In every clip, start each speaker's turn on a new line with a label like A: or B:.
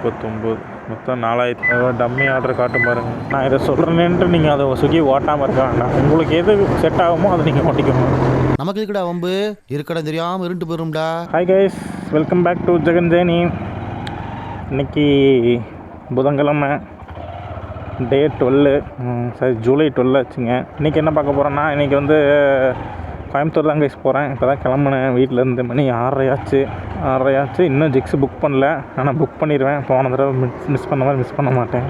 A: 39 மொத்தம் 4000 dummy order காட்டும் பாருங்கள். நான் இதை சொல்கிறேன்ட்டு நீங்கள் அதை ஸ்விக்கி ஓட்டாமல் இருக்க வேண்டாம். உங்களுக்கு எது செட் ஆகுமோ அதை நீங்கள் ஓட்டிக்கணும்.
B: நமக்கு இருக்கடா வம்பு இருக்கடா தெரியாமல் இருண்டு போயிரும்டா.
A: Hi guys, welcome back to Jagan Jeni. இன்றைக்கி புதன்கிழமை, டே 12, சரி ஜூலை 12 ஆச்சுங்க. இன்றைக்கி என்ன பார்க்க போகிறோன்னா, இன்றைக்கி வந்து கோயம்புத்தூர் தான் கைஸ் போகிறேன். இப்போ தான் கிளம்புனேன் வீட்டிலேருந்து. மணி 6:30 ஆச்சு. இன்னும் ஜிக்ஸு புக் பண்ணல, ஆனால் புக் பண்ணிடுவேன். போன தடவை மிஸ் பண்ண மாதிரி மிஸ் பண்ண மாட்டேன்.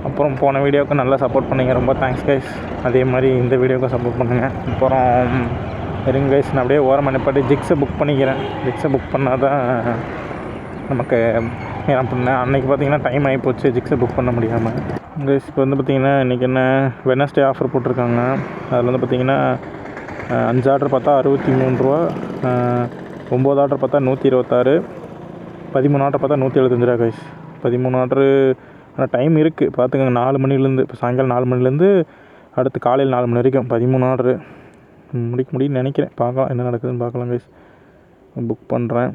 A: அப்புறம் போன வீடியோவுக்கு நல்லா சப்போர்ட் பண்ணிங்க, ரொம்ப தேங்க்ஸ் கைஸ். அதே மாதிரி இந்த வீடியோவுக்கும் சப்போர்ட் பண்ணுங்கள். அப்புறம் இருங்க கைஸ், நான் அப்படியே ஓரமாக நிப்பாட்டி ஜிக்ஸை புக் பண்ணிக்கிறேன். ஜிக்ஸை புக் பண்ணால் தான் நமக்கு ஏன் பண்ணேன். அன்றைக்கி பார்த்திங்கன்னா டைம் ஆகிப்போச்சு ஜிக்ஸை புக் பண்ண முடியாமல். கைஸ் இப்போ வந்து பார்த்திங்கன்னா இன்றைக்கி என்ன வெட்னஸ்டே ஆஃபர் போட்டிருக்காங்க. அதில் வந்து பார்த்திங்கன்னா 5 ஆர்டர் பார்த்தா 63 ரூபா, 9 ஆர்டர் பார்த்தா 126, 13 ஆர்டர் பார்த்தா 175 ரூபா கைஸ். 13 ஆர்டரு ஆனால் டைம் இருக்குது பார்த்துக்கோங்க. 4 மணிலேருந்து, இப்போ சாயங்காலம் 4 மணிலேருந்து அடுத்து காலையில் 4 மணி வரைக்கும் 13 ஆர்டரு முடிக்க முடியும்னு நினைக்கிறேன். பார்க்கலாம் என்ன நடக்குதுன்னு பார்க்கலாம் கைஸ். புக் பண்ணுறேன்.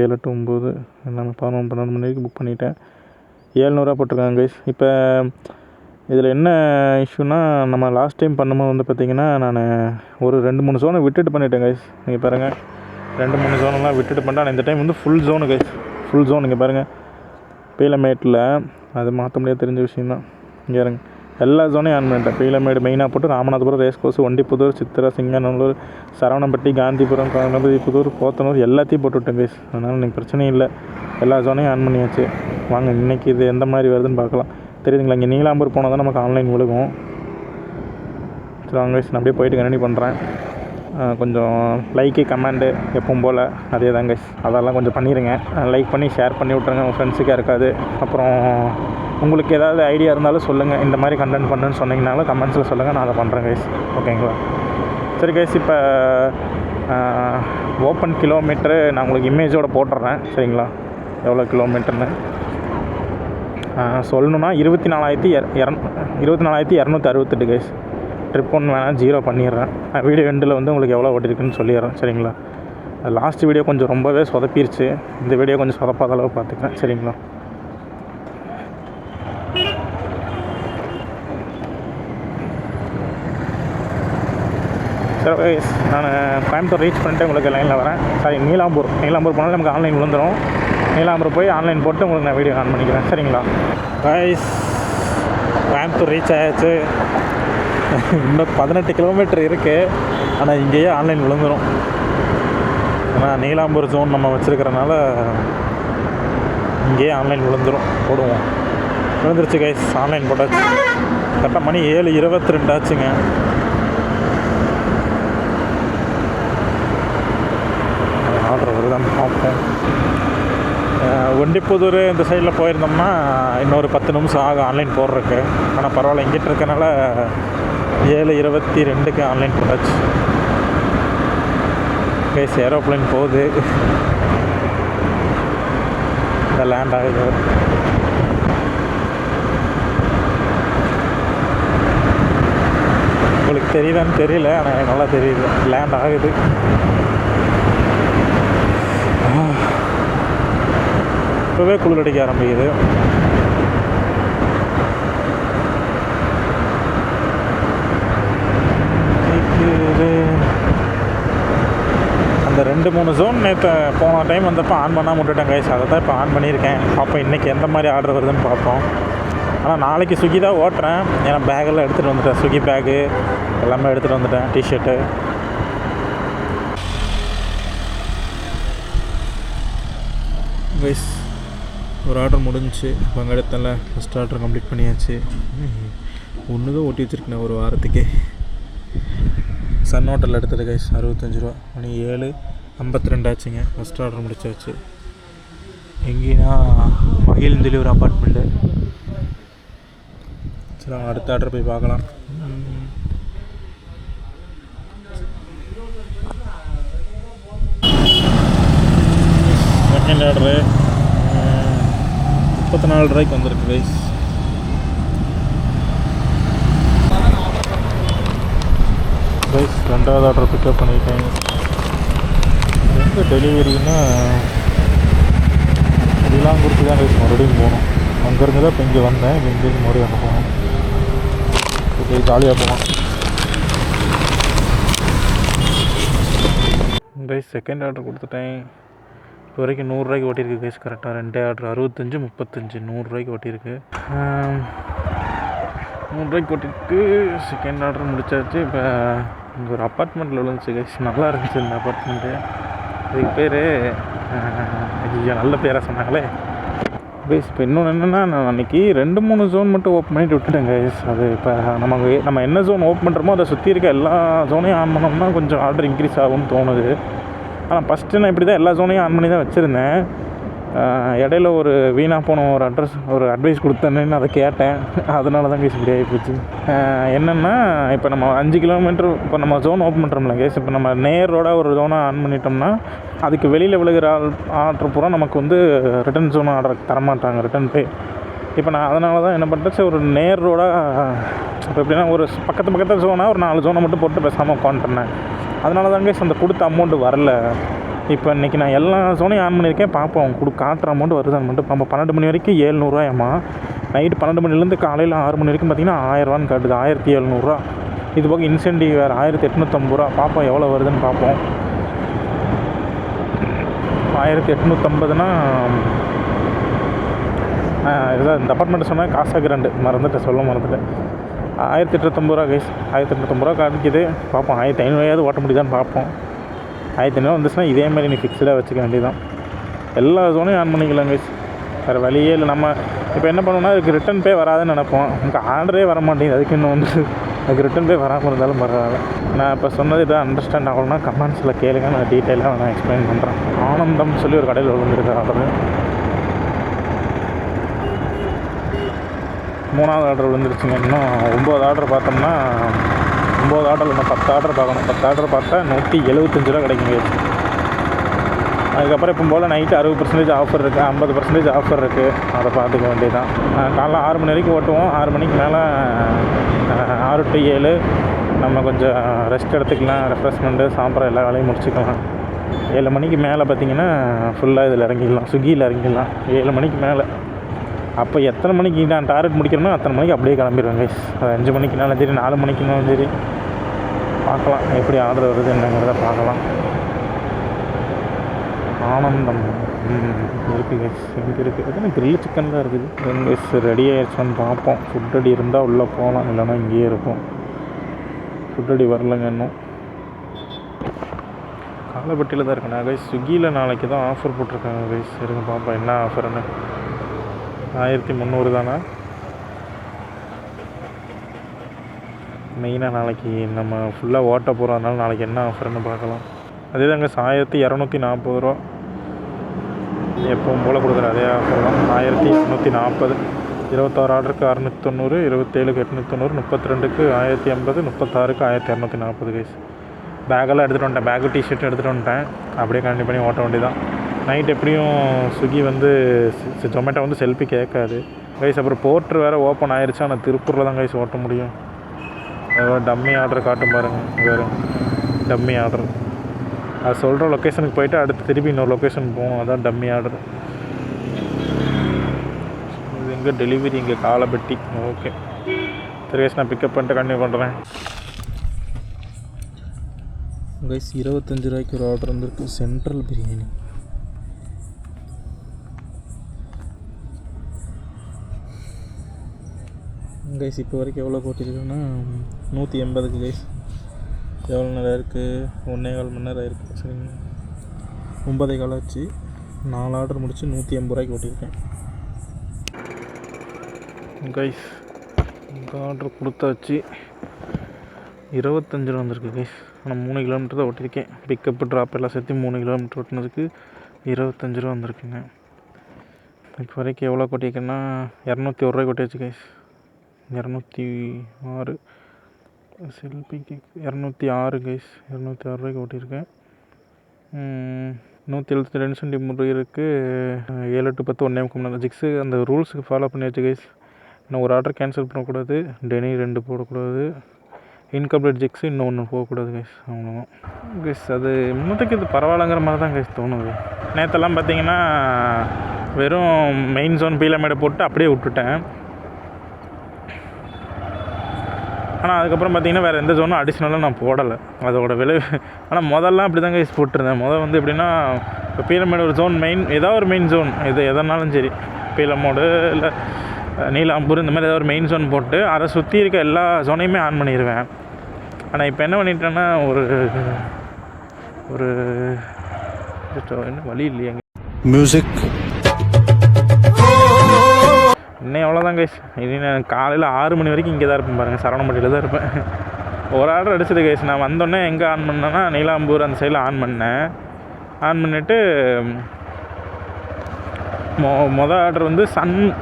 A: 7 to 9 எல்லாமே 11-12 மணி வரைக்கும் புக் பண்ணிவிட்டேன். 700 போட்டிருக்காங்க கைஸ். இப்போ இதில் என்ன இஷ்யூனா, நம்ம லாஸ்ட் டைம் பண்ணும்போது வந்து பார்த்திங்கன்னா நான் ஒரு 2-3 ஜோனை விட்டுட்டு பண்ணிட்டேன் கைஸ். நீங்கள் பாருங்கள், 2-3 ஜோனெல்லாம் விட்டுட்டு பண்ணிட்டேன். இந்த டைம் வந்து full zone guys, full zone. இங்கே பாருங்கள், பீலமேட்டில் அது மாற்ற முடியாது, தெரிஞ்ச விஷயந்தான். இங்கே பாருங்க, எல்லா ஜோனையும் ஆன் பண்ணிட்டேன். பீலமேடு மெயினாக போட்டு ராமநாதபுரம், ரேஸ் கோர்ஸ், ஒண்டிப்புதூர், சித்திரா, சிங்கநல்லூர், சரவணம்பட்டி, காந்திபுரம், புதூர், போத்தனூர் எல்லாத்தையும் போட்டுவிட்டேன் கைஸ். அதனால் எனக்கு பிரச்சனையும் இல்லை, எல்லா ஜோனையும் ஆன் பண்ணியாச்சு. வாங்க இன்றைக்கி இது எந்த மாதிரி வருதுன்னு பார்க்கலாம். தெரியுதுங்களா, இங்கே நீலாம்பூர் போனால் தான் நமக்கு ஆன்லைன் விழுகும். சரி வாங்க கைஸ், நான் அப்படியே போயிட்டு கண்டினியூ பண்ணுறேன். கொஞ்சம் லைக்கு கமெண்டு எப்பவும் போல் அதே தான் கைஸ், அதெல்லாம் கொஞ்சம் பண்ணிடுங்க. லைக் பண்ணி ஷேர் பண்ணி விட்ருங்க உங்கள் ஃப்ரெண்ட்ஸுக்கே இருக்காது. அப்புறம் உங்களுக்கு ஏதாவது ஐடியா இருந்தாலும் சொல்லுங்கள், இந்த மாதிரி கண்டென்ட் பண்ணுன்னு சொன்னீங்கனாலும் கமெண்ட்ஸில் சொல்லுங்கள், நான் அதை பண்ணுறேன் கைஸ். ஓகேங்களா? சரி கைஸ், இப்போ ஓப்பன் கிலோமீட்டரு நான் உங்களுக்கு இமேஜோடு போட்டுடுறேன். சரிங்களா, எவ்வளோ கிலோமீட்டர்னு சொல்லணுன்னா 24,268 கைஸ். ட்ரிப் ஒன்று வேணால் 0 பண்ணிடுறேன். வீடியோ எண்டில் வந்து உங்களுக்கு எவ்வளோ ஓட்டிருக்குன்னு சொல்லிடுறேன். சரிங்களா, லாஸ்ட் வீடியோ கொஞ்சம் ரொம்பவே சொதப்பிடுச்சு, இந்த வீடியோ கொஞ்சம் சொதப்பாத அளவு பார்த்துக்கிறேன். சரிங்களா, சரி கைஸ், நான் கோயம்புத்தூர் ரீச் பண்ணிட்டு உங்களுக்கு லைனில் வரேன். சாரி, நீலாம்பூர் போனாலும் நமக்கு ஆன்லைன் விழுந்துடும். நீலாம்பூர் போய் ஆன்லைன் போட்டு உங்களுக்கு நான் வீடியோ ஆன் பண்ணிக்கிறேன். சரிங்களா கைஸ், கோயம்புத்தூர் ரீச் ஆயாச்சு. இன்னும் 18 கிலோமீட்டர் இருக்குது, ஆனால் இங்கேயே ஆன்லைன் விழுந்துடும். ஆனால் நீலாம்பூர் ஜோன் நம்ம வச்சுருக்கிறனால இங்கேயே ஆன்லைன் விழுந்துடும். போடுவோம். விழுந்துருச்சு கைஸ், ஆன்லைன் போட்டாச்சு. கரெக்டாக மணி 7:22 ஆச்சுங்க. ஆர்டர் வருதான் பார்ப்போம். ஒண்டிப்புதூர் இந்த சைடில் போயிருந்தோம்னா இன்னொரு 10 நிமிஷம் ஆகும் ஆன்லைன் போடுறதுக்கு. ஆனால் பரவாயில்ல, இங்கிட்ட இருக்கனால 7:22 ஆன்லைன் போட்டாச்சு. கைஸ், ஏரோப்ளைன் போகுது, இந்த லேண்ட் ஆகுது. உங்களுக்கு தெரியுதான்னு தெரியல, ஆனால் எனக்கு நல்லா தெரியுது, லேண்ட் ஆகுது. இப்போவே குளிர் அடிக்க ஆரம்பிக்குது. அந்த 2-3 ஜோன் நேற்று போன டைம் வந்தப்போ ஆன் பண்ணாமல் விட்டுட்டேன் கைஸ். அதை தான் இப்போ ஆன் பண்ணியிருக்கேன். அப்போ இன்றைக்கி எந்த மாதிரி ஆர்டர் வருதுன்னு பார்ப்போம். ஆனால் நாளைக்கு ஸ்விக்கி தான் ஓட்டுறேன். ஏன்னா பேக்கெல்லாம் எடுத்துகிட்டு வந்துட்டேன், ஸ்விக்கி பேக்கு எல்லாமே எடுத்துகிட்டு வந்துட்டேன், டிஷர்ட்டு. கைஸ், ஒரு ஆர்டர் முடிஞ்சிச்சு. பங்கெடுத்தல ஃபஸ்ட் ஆர்டர் கம்ப்ளீட் பண்ணியாச்சு. ஒன்று தான் ஓட்டி வச்சுருக்கேன் ஒரு வாரத்துக்கே. சன் ஹோட்டலில் எடுத்தது கைஸ், 65 ரூபா. மணி 7:52 ஆச்சுங்க. ஃபஸ்ட் ஆர்டர் முடிச்சாச்சு. எங்கேனா மகிழ்ந்திலி ஒரு அப்பார்ட்மெண்ட்டு. சரி, அடுத்த ஆர்டர் போய் பார்க்கலாம். செகண்ட் ஆர்டரு 34 ரூபாய்க்கு வந்திருக்கு கைஸ். ரெண்டாவது ஆர்டர் பிக்கப் பண்ணிட்டேன். எங்கே டெலிவரின்னா ஸ்ரீலாங்குறிச்சி தான் கைஸ் மறுபடியும் போகணும். அங்கேருந்து தான் இப்போ இங்கே வந்தேன். இப்போ இங்கேருந்து மறுபடியும் அங்கே போகணும். ஓகே, ஜாலியாக போகலாம் கைஸ். செகண்ட் ஆர்டர் கொடுத்துட்டேன். இப்போ வரைக்கும் 100 ஓட்டியிருக்கு கைஸ். கரெக்டாக 2 ஆர்டர் 65 35 100 ஓட்டியிருக்கு. 100 ஓட்டிருக்கு. செகண்ட் ஆர்டர் முடிச்சாச்சு. இப்போ இங்கே ஒரு அப்பார்ட்மெண்ட்டில் விழுந்துச்சு கைஸ். நல்லா இருந்துச்சு இந்த அப்பார்ட்மெண்ட்டு. இதுக்கு பேர் ஐயோ நல்ல பேராக சொன்னாங்களே கைஸ். இப்போ இன்னொன்று என்னென்னா, நான் அன்றைக்கி 2-3 ஜோன் மட்டும் ஓப்பன் பண்ணிட்டு விட்டுட்டேன் கைஸ். அது இப்போ நம்ம என்ன ஜோன் ஓப்பன் பண்ணுறோமோ அதை சுற்றி இருக்க எல்லா ஜோனையும் ஆன் பண்ணோம்னா கொஞ்சம் ஆர்டர் இன்க்ரீஸ் ஆகும்னு தோணுது. ஆனால் ஃபஸ்ட்டு நான் இப்படி தான் எல்லா ஜோனையும் ஆன் பண்ணி தான் வச்சுருந்தேன். இடையில ஒரு வீணாக போன ஒரு அட்வைஸ் கொடுத்தேன்னு அதை கேட்டேன். அதனால தான் கேஸ் இப்படி ஆகிப்போச்சு. என்னென்னா, இப்போ நம்ம 5 கிலோமீட்டர் இப்போ நம்ம ஜோன் ஓப்பன் பண்ணுறோம்ல கேஸ். இப்போ நம்ம நேரோட ஒரு ஜோனை ஆன் பண்ணிட்டோம்னா அதுக்கு வெளியில் விழுகிற ஆர்டர் பூரா நமக்கு வந்து ரிட்டன் ஜோன் ஆர்டர் தரமாட்டாங்க, ரிட்டன் பே. இப்போ நான் அதனால தான் என்ன பண்ணுறேன், ஒரு நேர் ரோடாக இப்போ எப்படின்னா ஒரு பக்கத்து ஜோனாக ஒரு 4 ஜோனை மட்டும் போட்டு பேசாமல் உட்காந்துட்டேன். அதனால தான் கேஸ் அந்த கொடுத்த அமௌண்ட்டு வரல. இப்போ இன்றைக்கி நான் எல்லா ஜோனையும் ஆன் பண்ணியிருக்கேன். பார்ப்போம் அவங்க காட்டுற அமௌண்ட் வருதான்னு மட்டும். நம்ம 12 மணி வரைக்கும் 700 நைட்டு 12 மணிலேருந்து காலையில் 6 மணி வரைக்கும் பார்த்திங்கன்னா 1000 காட்டுது. 1700. இது போக இன்சென்டிவ் வேறு 1850. பார்ப்போம் எவ்வளோ வருதுன்னு பார்ப்போம். 1850னா இதுதான் இந்த அப்பார்ட்மெண்ட்டு சொன்னால் காசா கிராண்டு சொல்ல மறந்துட்டேன். 1850 கைஸ். 1850 காட்டிக்குது. பார்ப்போம் 1500 ஓட்ட முடியுதான்னு பார்ப்போம். 1500 வந்துச்சுன்னா இதேமாதிரி நீ ஃபிக்ஸ்டாக வச்சுக்க வேண்டியதான். எல்லா ஜோனையும் ஆன் பண்ணிக்கலாம் கைஸ். வேறு வழியே இல்லை. நம்ம இப்போ என்ன பண்ணோம்னா அதுக்கு ரிட்டன் பே வராதுன்னு நினைப்போம். நமக்கு ஆர்டரே வர மாட்டேங்குது. அதுக்கு இன்னும் வந்து அதுக்கு ரிட்டன் பே வராமல் இருந்தாலும் பரவாயில்ல. நான் இப்போ சொன்னது இதான் அண்டர்ஸ்டாண்ட் ஆகணும்னா கமெண்ட்ஸில் கேளுங்க, நான் டீட்டெயிலாக நான் எக்ஸ்பிளைன் பண்ணுறேன். ஆனந்தம் சொல்லி ஒரு கடையில் விழுந்துருக்கு ஆர்டரு. 3வது ஆர்டர் விழுந்துருச்சுங்க. இன்னும் 9 ஆர்டர் பார்த்தோம்னா 9 ஆர்டர் இன்னும் 10 ஆர்டர் பார்க்கணும். 10 ஆர்டர் பார்த்தா 175 கிடைக்குங்க. அதுக்கப்புறம் இப்போ போல் நைட்டு 60% ஆஃபர் இருக்குது, 50% ஆஃபர் இருக்குது. அதை பார்த்துக்க வேண்டியதான். காலைல 6 மணி வரைக்கும் ஓட்டுவோம். 6 மணிக்கு மேலே 6 to 7 நம்ம கொஞ்சம் ரெஸ்ட் எடுத்துக்கலாம். ரெஃப்ரெஷ்மெண்ட்டு சாப்பிட்ற எல்லா வேலையும் முடிச்சுக்கலாம். 7 மணிக்கு மேலே பார்த்திங்கன்னா ஃபுல்லாக இதில் இறங்கிடலாம், ஸ்விக்கியில் இறங்கிடலாம். 7 மணிக்கு மேலே. அப்போ எத்தனை மணிக்கு நான் டார்கெட் முடிக்கிறேனோ அத்தனை மணிக்கு அப்படியே கிளம்பிடுவேன் கைஸ். அது 5 மணிக்குனாலும் சரி, 4 மணிக்குனாலும் சரி. பார்க்கலாம் எப்படி ஆர்டர் வருது என்னங்கிறத பார்க்கலாம். ஆனந்தம் இருக்குது கைஸ். எங்கே இருக்குது? எத்தனை கிரில் சிக்கன் தான் இருக்குது. கைஸ் ரெடி ஆகிடுச்சான்னு பார்ப்போம். ஃபுட் அடி இருந்தால் உள்ளே போகலாம், இல்லைனா இங்கேயே இருக்கும். ஃபுட் அடி வரலைங்க இன்னும். காலப்பட்டியில் தான் இருக்கேன் கைஸ். ஸ்விக்கியில் நாளைக்கு தான் ஆஃபர் போட்டிருக்காங்க கைஸ். இருங்க பார்ப்போம் என்ன ஆஃபர்னு. 1300 தானே மெயினாக. நாளைக்கு நம்ம ஃபுல்லாக ஓட்ட போகிறோம், அதனால நாளைக்கு என்ன ஆஃபர்னு பார்க்கலாம். அதே தாங்க 1240 எப்பவும் போல் கொடுக்குற அதே ஆஃபர் தான். 1240. 26 ஆர்டருக்கு 690, 27க்கு 890, 32க்கு 1050, 36க்கு 1240 கைஸ். பேக்கெல்லாம் எடுத்துகிட்டு வந்துட்டேன். பேக்கு டிஷர்ட் எடுத்துகிட்டு வந்துட்டேன். அப்படியே கண்டினியூ பண்ணி ஓட்ட வேண்டியதான். நைட் எப்படியும் ஸ்விக்கி வந்து ஜொமேட்டோ வந்து செல்ஃபி கேட்காது கைஸ். அப்புறம் போர்ட்ரு வேறு ஓப்பன் ஆயிடுச்சு. ஆனால் திருப்பூரில் தான் கைஸ் ஓட்ட முடியும். டம்மி ஆர்டர் காட்டும் பாருங்கள். வேறு டம்மி ஆர்டர். அது சொல்கிற லொக்கேஷனுக்கு போய்ட்டு அடுத்து திருப்பி இன்னொரு லொக்கேஷன் போகணும். அதான் டம்மி ஆர்டர். இது எங்கே டெலிவரி? இங்கே காலப்பட்டி. ஓகே சரி கைஸ், நான் பிக்கப் பண்ணிட்டு கண்டினியூ பண்ணுறேன் கைஸ். 25 ஒரு ஆர்டர் வந்துருக்கு. சென்ட்ரல் பிரியாணி. கைஸ் இப்போ வரைக்கும் எவ்வளோ போட்டிருக்குன்னா 180 கைஸ். எவ்வளோ நேரம் இருக்குது? 1.25 மணி நேரம் இருக்குது. சரிங்க, 9:15 ஆச்சு. 4 ஆர்டர் முடிச்சு 180 ஓட்டியிருக்கேன் கைஸ். இந்த ஆர்டர் கொடுத்தாச்சு. 25 வந்திருக்கு கைஸ். ஆனால் 3 கிலோமீட்டர் தான் ஓட்டியிருக்கேன். பிக்கப்பு ட்ராப் எல்லாம் சேர்த்து 3 கிலோமீட்டர் ஓட்டினதுக்கு 25 வந்திருக்குங்க. இப்போ வரைக்கும் எவ்வளோ கொட்டியிருக்கேன்னா 201 கொட்டியாச்சு கைஸ். 206 செல்ஃபிக்கு 206 கைஸ். 206 ஓட்டியிருக்கேன். 172 சென்டி முறையிருக்கு. 7 to 10 1 நேரம் ஜிக்ஸு அந்த ரூல்ஸுக்கு ஃபாலோ பண்ணியாச்சு கைஸ். இன்னும் ஒரு ஆர்டர் கேன்சல் பண்ணக்கூடாது. டெனி 2 போடக்கூடாது. இன்கம்ப்ளீட் ஜிக்ஸு இன்னொன்று போகக்கூடாது கைஸ். அவ்வளோதான் கைஸ். அது முன்னத்துக்கு இது பரவாயில்லங்கிற மாதிரி தான் கைஸ் தோணுது. நேற்றெல்லாம் பார்த்தீங்கன்னா வெறும் மெயின் ஜோன் பீலமேடை போட்டு அப்படியே விட்டுட்டேன். ஆனால் அதுக்கப்புறம் பார்த்திங்கன்னா வேறு எந்த ஜோனும் அடிஷ்னலாக நான் போடலை. அதோட விளைவு ஆனால் முதல்லாம் அப்படி தாங்க போட்டிருந்தேன். வந்து எப்படின்னா இப்போ பீலமேடு ஒரு ஜோன் மெயின், ஏதாவது ஒரு மெயின் ஜோன் எதனாலும் சரி, பீலமோடு இல்லை நீலாம்பூர் இந்த மாதிரி ஏதாவது ஒரு மெயின் ஜோன் போட்டு அதை சுற்றி இருக்க எல்லா ஜோனையுமே ஆன் பண்ணிடுவேன். ஆனால் இப்போ என்ன பண்ணிட்டேன்னா ஒரு என்ன வழி இல்லையாங்க
B: மியூசிக்.
A: இன்னும் எவ்வளோதான் கைஸ். இனி நான் காலையில் 6 மணி வரைக்கும் இங்கே தான் இருப்பேன் பாருங்கள். சரவணம்பட்டியில் தான் இருப்பேன். ஒரு ஆர்டர் அடிச்சது கைஸ். நான் வந்தோடனே எங்கே ஆன் பண்ணேன்னா நீலாம்பூர் அந்த சைடில் ஆன் பண்ணேன். ஆன் பண்ணிவிட்டு மொதல் ஆர்டர் வந்து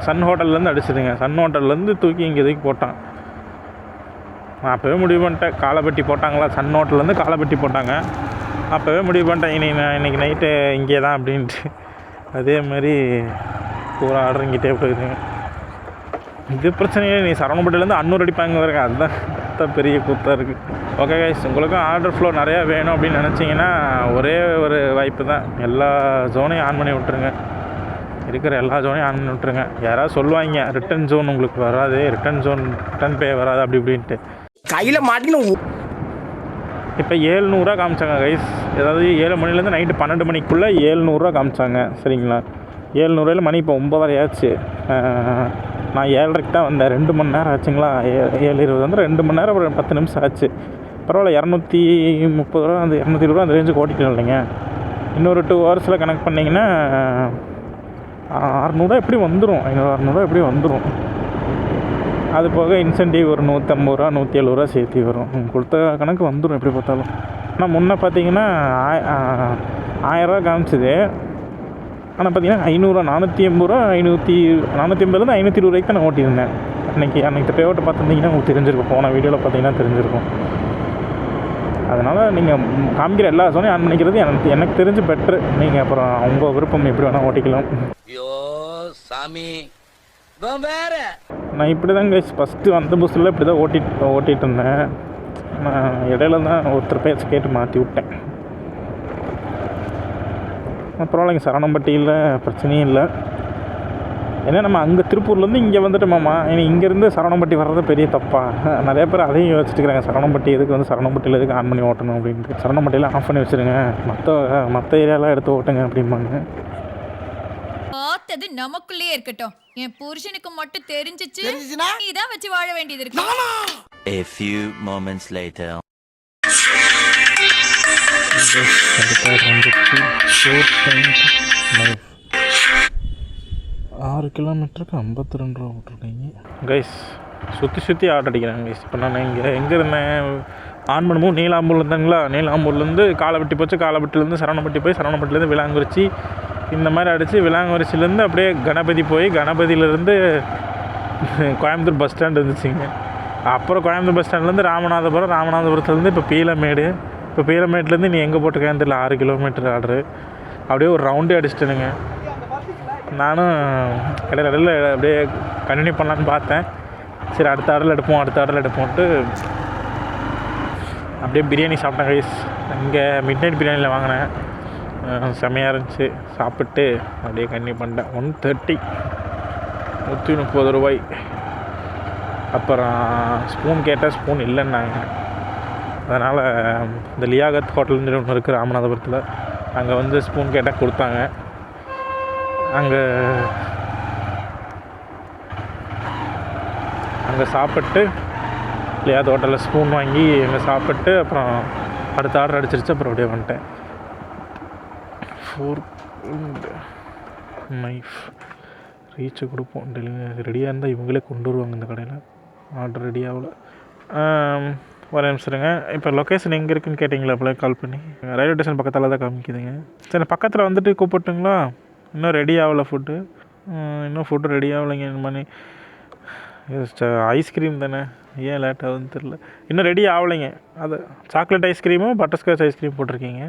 A: சன் ஹோட்டல்லேருந்து அடிச்சதுங்க. சன் ஹோட்டல்லேருந்து தூக்கி இங்கே போட்டான். நான் அப்போவே முடிவு பண்ணிட்டேன், காலைப்பட்டி போட்டாங்களா, சன் ஹோட்டல்லேருந்து காலைப்பட்டி போட்டாங்க. அப்போவே முடிவு பண்ணிட்டேன் இன்றைக்கி நைட்டு இங்கே தான் அப்படின்ட்டு. அதே மாதிரி ஒரு ஆர்டர் இங்கிட்டே போயிருக்குங்க. இது பிரச்சனையே, நீ சரவணப்பட்டிலேருந்து அன்னூர் அடிப்பாங்க வருங்க. அதுதான் பெரிய கூத்தாக இருக்குது. ஓகே கைஸ், உங்களுக்கும் ஆர்டர் ஃப்ளோ நிறையா வேணும் அப்படின்னு நினச்சிங்கன்னா ஒரே ஒரு வாய்ப்பு தான், எல்லா ஜோனையும் ஆன் பண்ணி விட்ருங்க. இருக்கிற எல்லா ஜோனையும் ஆன் பண்ணி விட்ருங்க. யாராவது சொல்லுவாங்க ரிட்டன் ஜோன் உங்களுக்கு வராது, ரிட்டன் பே வராது அப்படி இப்படின்ட்டு.
C: கையில் மாட்டின்னு
A: இப்போ 700 காமிச்சாங்க கைஸ். ஏதாவது 7 மணிலேருந்து நைட்டு 12 மணிக்குள்ளே 700 காமிச்சாங்க. சரிங்களா, 700 மணி இப்போ 9:30 ஆச்சு. நான் 7:30க்கு தான் வந்தேன். 2 மணி நேரம் ஆச்சுங்களா. 7:20 வந்து 2 மணி நேரம், ஒரு 10 நிமிஷம் ஆச்சு. பரவாயில்ல, 230 ரூபா அந்த 220 ரூபா அந்த ரேஞ்சுக்கு ஓட்டிட்டு இல்லைங்க. இன்னொரு 2 ஹவர்ஸில் கனெக்ட் பண்ணிங்கன்னா 600 எப்படி வந்துடும், 500-600 எப்படி வந்துடும். அது போக இன்சென்டிவ் ஒரு 150 ரூபா 170 ரூபா சேர்த்து வரும். கொடுத்த கணக்கு வந்துடும் எப்படி பார்த்தாலும். ஆனால் முன்னே பார்த்தீங்கன்னா 1000 ரூபா காமிச்சிது. ஆனால் பார்த்தீங்கன்னா 500 480 ரூபா 480லேருந்து 520 ரூபாய்க்கு தான் நான் ஓட்டியிருந்தேன். அன்றைக்கி பே ஓட்ட பார்த்துருந்தீங்கன்னா உங்களுக்கு தெரிஞ்சிருக்கும். போன வீடியோவில் பார்த்தீங்கன்னா தெரிஞ்சிருக்கும். அதனால் நீங்கள் காமிக்கிற எல்லா ஜோனையும் ஆன் பண்ணிக்கிறது எனக்கு தெரிஞ்சு பெட்ரு. நீங்கள் அப்புறம் அவங்க விருப்பம் எப்படி வேணால் ஓட்டிக்கலாம்.
C: ஐயோ சாமி, வேற
A: நான் இப்படி தான் கைஸ் ஃபஸ்ட்டு வந்த புதுசில் இப்படி தான் ஓட்டிகிட்டு இருந்தேன். நான் இடையில தான் ஒருத்தர் பேச்சு கேட்டு மாற்றி விட்டேன். பரவாயில்லைங்க, சரவணம்பட்டியில் பிரச்சனையும் இல்லை. ஏன்னா நம்ம அங்கே திருப்பூர்லேருந்து இங்கே வந்துட்டோமாம்மா. ஏன்னா இங்கேருந்து சரவணம்பட்டி வர்றது பெரிய தப்பா. நிறைய பேர் அதையும் யோசிச்சுக்கிறாங்க, சரவணம்பட்டி எதுக்கு வந்து சரவணம்பட்டியில் எதுக்கு ஆன் பண்ணி ஓட்டணும் அப்படின்ட்டு. சரவணம்பட்டியில் ஆஃப் பண்ணி வச்சுருங்க, மற்ற ஏரியாலாம் எடுத்து ஓட்டுங்க அப்படிம்பாங்க.
D: பார்த்தது நமக்குள்ளே இருக்கட்டும். என் புருஷனுக்கு மட்டும் தெரிஞ்சிச்சு இதான் வச்சு வாழ வேண்டியது இருக்கு.
E: A few moments later.
A: 6 கிலோமீட்டருக்கு 52 ரூபா போட்டிருக்கீங்க கைஸ். சுற்றி ஆர்டர் அடிக்கிறாங்க கைஸ். இப்போ நான் எங்கே இருந்தேன் ஆன் பண்ணும்போது நீலாம்பூரில் இருந்தாங்களா. நீலாம்பூர்லேருந்து காலைப்பட்டி போச்சு, காலைப்பட்டிலேருந்து சரவணப்பட்டி போய் சரவணப்பட்டிலேருந்து விளாங்குறிச்சி இந்த மாதிரி அடித்து விளாங்குறிச்சிலேருந்து அப்படியே கணபதி போய் கணபதியிலேருந்து கோயம்புத்தூர் பஸ் ஸ்டாண்ட் இருந்துச்சுங்க. அப்புறம் கோயம்புத்தூர் பஸ் ஸ்டாண்ட்லேருந்து ராமநாதபுரத்துலேருந்து இப்போ பீலமேடு. இப்போ பீலமேட்லேருந்து நீ எங்கே போட்டிருக்கேன்னு தெரியல, 6 கிலோமீட்டர் ஆர்டரு. அப்படியே ஒரு ரவுண்டே அடிச்சிட்டேனுங்க. நானும் இடையில அப்படியே கண்டினியூ பண்ணலான்னு பார்த்தேன். சரி அடுத்த ஆர்டரில் எடுப்போம்ட்டு அப்படியே பிரியாணி சாப்பிட்டேன் கைஸ். இங்கே மிட் நைட் பிரியாணியில் வாங்கினேன், செம்மையாக இருந்துச்சு. சாப்பிட்டு அப்படியே கண்டினியூ பண்ணிட்டேன். 130 130 ரூபாய். அப்புறம் ஸ்பூன் கேட்டால் ஸ்பூன் இல்லைன்னாங்க. அதனால் இந்த லியாகத் ஹோட்டல்னு ஒன்று இருக்குது ராமநாதபுரத்தில், அங்கே வந்து ஸ்பூன் கேட்டால் கொடுத்தாங்க. அங்கே சாப்பிட்டு லியாகத் ஹோட்டலில் ஸ்பூன் வாங்கி அங்கே சாப்பிட்டு அப்புறம் அடுத்த ஆர்டர் அடிச்சிருச்சு. அப்புறம் அப்படியே வந்துட்டேன். நைஃப் ரீச்சு கொடுப்போம். டெலிவரி ரெடியாக இருந்தால் இவங்களே கொண்டு வருவாங்க இந்த கடையில். ஆர்டர் ரெடியாகல. ஒரு நிமிஷம் இருங்க. இப்போ லொக்கேஷன் எங்கே இருக்குதுன்னு கேட்டிங்களா, அப்போலாம் கால் பண்ணி. ரயில்வே ஸ்டேஷன் பக்கத்தில் தான் காமிக்குதுங்க. சரி பக்கத்தில் வந்துட்டு கூப்பிட்டுங்களா? இன்னும் ரெடி ஆகலை ஃபுட்டு. இன்னும் ஃபுட்டு ரெடி ஆகலைங்க. இந்த மாதிரி ஐஸ்கிரீம் தானே, ஏன் லேட் ஆகுதுன்னு தெரில. இன்னும் ரெடி ஆகலைங்க. அது சாக்லேட் ஐஸ்கிரீமும் பட்டர்ஸ்காட்ச் ஐஸ்கிரீம் போட்டிருக்கீங்க.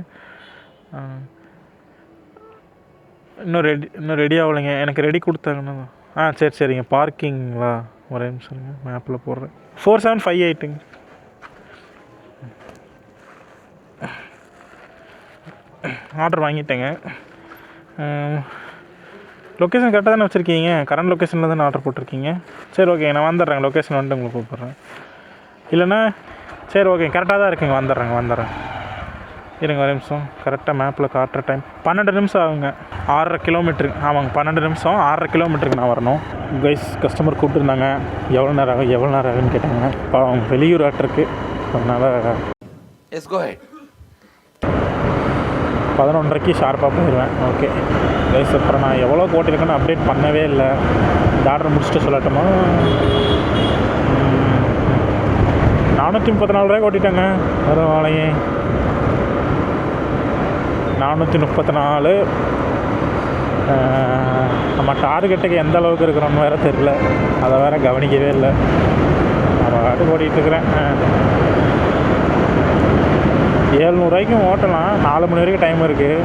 A: இன்னும் ரெடி ஆகலைங்க. எனக்கு ரெடி கொடுத்தாங்கண்ணா. சரிங்க. பார்க்கிங்களா? ஒரே நிமிஷம் மேப்பில் போடுறேன். 4758ங்க. ஆர்டர் வாங்கிட்டேங்க. லொக்கேஷன் கரெக்டாக தானே வச்சுருக்கீங்க? கரண்ட் லொக்கேஷனில் தானே ஆர்டர் போட்டிருக்கீங்க? சரி ஓகே, நான் வந்துடுறேங்க. லொக்கேஷன் வந்துட்டு உங்களுக்கு கூப்பிட்றேன். இல்லைன்னா சரி ஓகே, கரெக்டாக தான் இருக்குங்க. வந்துடுறேன். இருங்க ஒரு நிமிஷம். கரெக்டாக மேப்பில் காட்டுற டைம் 12 நிமிஷம் ஆகுங்க. 6.5 கிலோமீட்டருக்கு. ஆமாங்க, 12 நிமிஷம் 6.5 கிலோமீட்டருக்கு நான் வரணும். கைஸ் கஸ்டமர் கூப்பிட்டுருந்தாங்க. எவ்வளோ நேரம் ஆகுன்னு கேட்டாங்க. இப்போ அவங்க வெளியூர் ஆட்டிருக்கு. அதனால் 11:30க்கு ஷார்ப்பாக போயிடுவேன். ஓகே கைஸ், அப்புறம் நான் எவ்வளோ ஓட்டியிருக்கேன்னு அப்டேட் பண்ணவே இல்லை. இந்த ஆர்டர் முடிச்சுட்டு சொல்லட்டுமா? 434 ரூபாய்க்கு ஓட்டிட்டேங்க. வரும் வாழையே 434. நம்ம டார்கெட்டுக்கு எந்த அளவுக்கு இருக்கிறோன்னு வேறு தெரில. அதை வேறு கவனிக்கவே இல்லை. நான் பாட்டுக்கு ஓட்டிகிட்ருக்குறேன். 700 ரூபாய்க்கும் ஓட்டலாம். 4 மணி வரைக்கும் டைம் இருக்குது.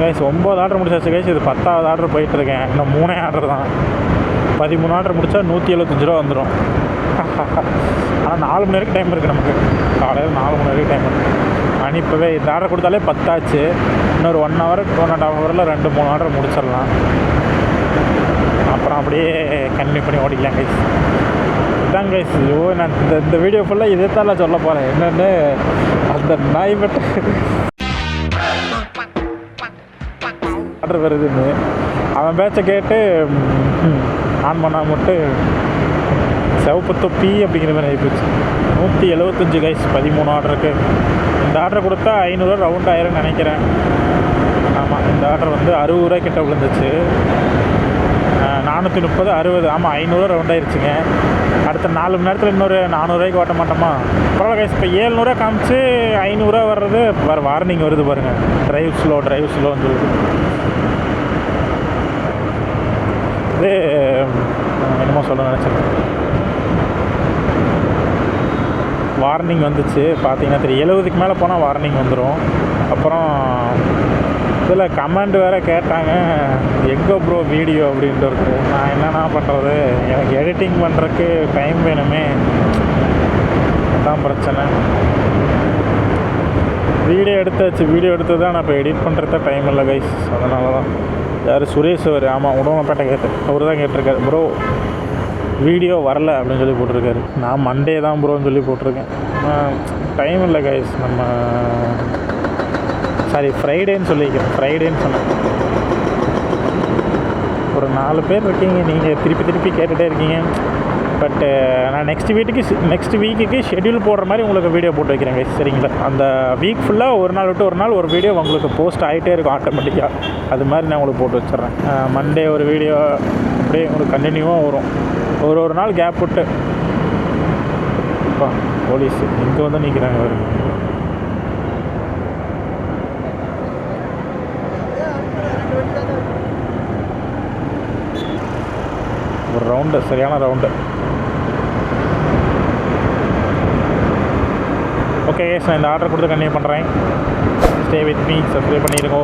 A: கைஸ் 9 ஆர்டர் முடிச்சாச்சு கைஸ். இது 10வது ஆர்டர் போயிட்டுருக்கேன். இன்னும் 3 ஆர்டர் தான். 13 ஆர்டர் முடித்தா 175 ரூபா வந்துடும். ஆனால் 4 மணி வரைக்கும் டைம் இருக்குது நமக்கு. காலையில் 4 மணி வரைக்கும் டைம் இருக்குது. ஆனால் இப்போவே இந்த ஆர்டர் கொடுத்தாலே 10 ஆச்சு. இன்னொரு 1 ஹவர் 1.5 ஹவரில் 2-3 ஆர்டர் முடிச்சிடலாம். அப்புறம் அப்படியே கன்டினியூ பண்ணி ஓடிக்கலாம் கைஸ். இதுதான் கைஸ். ஐயோ, நான் இந்த வீடியோ ஃபுல்லாக இதே தான் நான் சொல்ல போகிறேன். என்னென்னு அந்த நாய் பட்டு ஆர்டர் வருதுன்னு அவன் பேச்சை கேட்டு ஆன் பண்ணால் மட்டும் சிவப்பு தொப்பி அப்படிங்கிற மாதிரி ஆகிப்போச்சு. 175 கைஸ் 13 ஆர்டருக்கு. இந்த ஆர்டர் கொடுத்தா 500 ரவுண்ட் ஆயிரும்னு நினைக்கிறேன். ஆமாம், இந்த ஆர்டர் வந்து 60 ரூபாய் கிட்ட விழுந்துச்சு. 430 60. ஆமாம், 500 ரவுண்ட் ஆயிடுச்சுங்க. அடுத்த 4 மணி நேரத்தில் இன்னொரு 400 ரூபாய்க்கு ஓட்ட மாட்டோமா? பரவாயில்ல கைஸ். இப்போ 700 காமிச்சு 500 வர்றது வேறு வார்னிங் வருது பாருங்கள். டிரைவ் ஸ்லோன்னு சொல்லிட்டு. இது என்னமோ சொல்ல நினச்சிருக்கேன். வார்னிங் வந்துச்சு பார்த்தீங்கன்னா தெரியும். 70க்கு மேலே போனால் வார்னிங் வந்துடும். அப்புறம் இதில் கமெண்ட் வேறு கேட்டாங்க, எங்கே ப்ரோ வீடியோ அப்படின்ட்டு. நான் என்னென்ன பண்ணுறது, எனக்கு எடிட்டிங் பண்ணுறதுக்கு டைம் வேணுமே, அதுதான் பிரச்சனை. வீடியோ எடுத்து தான் நான் இப்போ எடிட் பண்ணுறத டைம் இல்லை கைஸ். அதனால தான். யார் சுரேஷ் அவர்? ஆமாம், உடம்பப்பேட்டை அவர் தான் கேட்டிருக்காரு. ப்ரோ வீடியோ வரல அப்படின்னு சொல்லி போட்டிருக்காரு. நான் மண்டே தான் ப்ரோன்னு சொல்லி போட்டிருக்கேன். டைம் இல்லை கைஸ். நம்ம சாரி ஃப்ரைடேன்னு சொன்னேன். ஒரு 4 பேர் இருக்கீங்க, நீங்கள் திருப்பி கேட்டுகிட்டே இருக்கீங்க. பட்டு நான் நெக்ஸ்ட் வீக்குக்கு ஷெட்யூல் போடுற மாதிரி உங்களுக்கு வீடியோ போட்டு வைக்கிறேன் கைஸ். சரிங்களா? அந்த வீக் ஃபுல்லாக ஒரு நாள் விட்டு ஒரு நாள் ஒரு வீடியோ உங்களுக்கு போஸ்ட் ஆகிட்டே இருக்கும் ஆட்டோமேட்டிக்காக. அது மாதிரி நான் உங்களுக்கு போட்டு வச்சிட்றேன். மண்டே ஒரு வீடியோ அப்படியே உங்களுக்கு கண்டினியூவாக வரும். ஒரு நாள் கேப் விட்டு. போலீஸ் இங்கே வந்து நிற்கிறாங்க. வரும் ஒரு ரவுண்டு, சரியான ரவுண்டு. ஓகே நான் இந்த ஆர்டர் கொடுத்து கண்டினியூ பண்ணுறேன். Stay with me. சப்ஸ்கிரைப் பண்ணிடுங்க,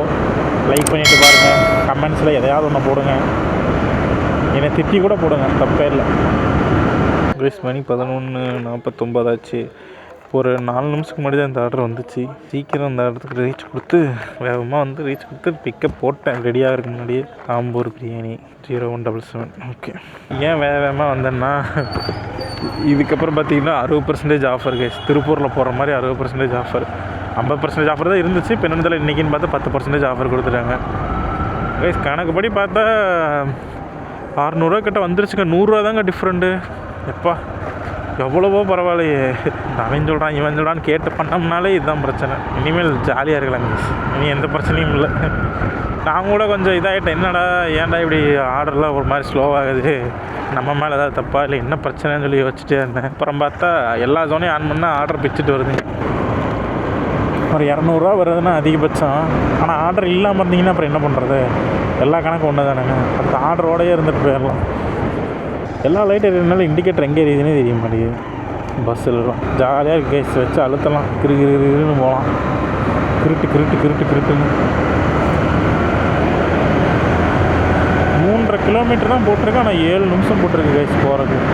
A: லைக் பண்ணிவிட்டு பாருங்கள். கமெண்ட்ஸில் எதையாவது ஒன்று போடுங்க. என்னை திட்டி கூட போடுங்க, தப்பே இல்லை. மணி 11:49 ஆச்சு. ஒரு 4 நிமிஷத்துக்கு முன்னாடி தான் இந்த ஆர்டர் வந்துச்சு. சீக்கிரம் இந்த இடத்துக்கு ரீச் கொடுத்து பிக்கப் போட்டேன். ரெடியாக இருக்கு முன்னாடியே. ஆம்பூர் பிரியாணி 0177. ஓகே, ஏன் வேகமாக வந்தேன்னா இதுக்கப்புறம் பார்த்தீங்கன்னா 60% ஆஃபர் கைஸ். திருப்பூரில் போகிற மாதிரி 60% ஆஃபர். 50% ஆஃபர் தான் இருந்துச்சு. இப்போ என்னதில் இன்றைக்கின்னு பார்த்தா 10% ஆஃபர் கொடுத்துட்டாங்க கைஸ். கணக்குப்படி பார்த்தா 600 ரூபா கிட்ட வந்துருச்சுங்க. 100 ரூபா தாங்க டிஃப்ரெண்ட்டு. எப்பா எவ்வளவோ பரவாயில்லையே. அவன் சொல்கிறான் இவன் சொல்கிறான்னு கேட்டு பண்ணோம்னாலே இதுதான் பிரச்சனை. இனிமேல் ஜாலியாக இருக்கலாங்க. இனி எந்த பிரச்சனையும் இல்லை. நான் கூட கொஞ்சம் இதாகிட்டேன். என்னடா ஏன்டா இப்படி ஆர்டர்லாம் ஒரு மாதிரி ஸ்லோவாகுது, நம்ம மேலே ஏதாவது தப்பா இல்லை என்ன பிரச்சனைன்னு சொல்லி வச்சுட்டே இருந்தேன். அப்புறம் பார்த்தா எல்லா ஜோனையும் ஆன் பண்ணால் ஆர்டர் பிச்சுட்டு வருதுங்க. ஒரு 200 ரூபா வருதுன்னா அதிகபட்சம். ஆனால் ஆர்டர் இல்லாமல் இருந்தீங்கன்னா அப்புறம் என்ன பண்ணுறது? எல்லா கணக்கும் ஒன்று தானேங்க. அந்த ஆர்டரோடையே இருந்துட்டு போயிடலாம். எல்லா லைட் எரியனாலும் இண்டிகேட்டர் எங்கே எரியுதுன்னே தெரிய மாட்டேங்குது. பஸ்ஸில்லாம் ஜாலியாக இருக்கு கைஸ். வச்சு அழுத்தலாம், கிருன்னு போகலாம். கிருட்டுன்னு 3.5 கிலோமீட்டர் தான் போட்டிருக்கு. ஆனால் 7 நிமிஷம் போட்டிருக்கு கைஸ் போகிறதுக்கு.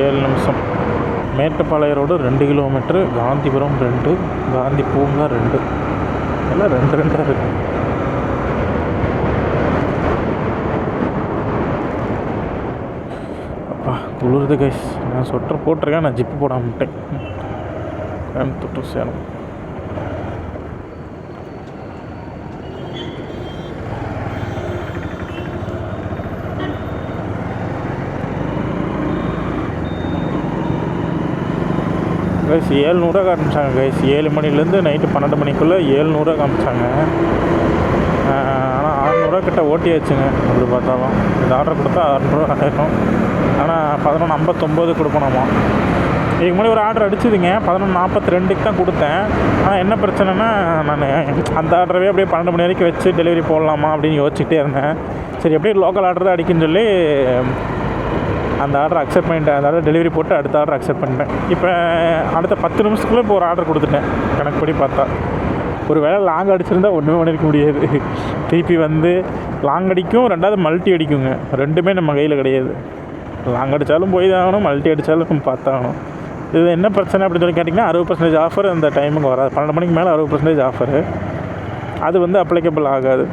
A: 7 நிமிஷம். மேட்டுப்பாளையம் ரோடு 2 கிலோமீட்ரு, காந்திபுரம் 2, காந்தி பூங்கா 2, எல்லாம் 2 இருக்குது. அப்பா குளிருது கைஸ். நான் சொட்டர் போட்டிருக்கேன், நான் ஜிப்பு போடாமட்டேன். கோயம்புத்தூர் to சேலம். கைஸ் 700 காமிச்சாங்க கைஸ். 7 மணிலேருந்து நைட்டு 12 மணிக்குள்ளே 700 காமிச்சாங்க. ஆனால் 600 கிட்ட ஓட்டியாச்சுங்க. அப்படி பார்த்தாலும் இந்த ஆர்டர் கொடுத்தா 600 ஆயிரும். ஆனால் 11:59 கொடுக்கணுமா. இதுக்கு முன்னாடி ஒரு ஆர்டர் அடிச்சுதுங்க, 11:42 தான் கொடுத்தேன். ஆனால் என்ன பிரச்சனைனா, நான் அந்த ஆர்டரவே அப்படியே 12 மணி வரைக்கும் வச்சு டெலிவரி போடலாமா அப்படின்னு யோசிச்சுட்டே இருந்தேன். சரி அப்படியே லோக்கல் ஆர்டர் தான் அடிக்குன்னு சொல்லி அந்த ஆர்டர் அக்செப்ட் பண்ணிட்டேன். அந்த ஆர்டர் டெலிவரி போட்டு அடுத்த ஆர்டர் அக்செப்ட் பண்ணிட்டேன். இப்போ அடுத்த 10 நிமிஷத்துக்குள்ளே இப்போ ஒரு ஆர்டர் கொடுத்துட்டேன். கணக்குப்படி பார்த்தா ஒரு வேளை லாங் அடிச்சிருந்தால் ஒன்றுமே பண்ணியிருக்க முடியாது. திருப்பி வந்து லாங் அடிக்கும், 2வது மல்டி அடிக்குங்க. 2மே நம்ம கையில் கிடையாது. லாங் அடித்தாலும் போய் தான் ஆகணும், மல்டி அடித்தாலும் பார்த்தாகணும். இது என்ன பிரச்சனை அப்படின்னு சொல்லி கேட்டிங்கன்னா, 60% ஆஃபர் அந்த டைமுக்கு வராது. 12 மணிக்கு மேலே 60% ஆஃபரு. அது வந்து அப்ளிகபிள் ஆகாது.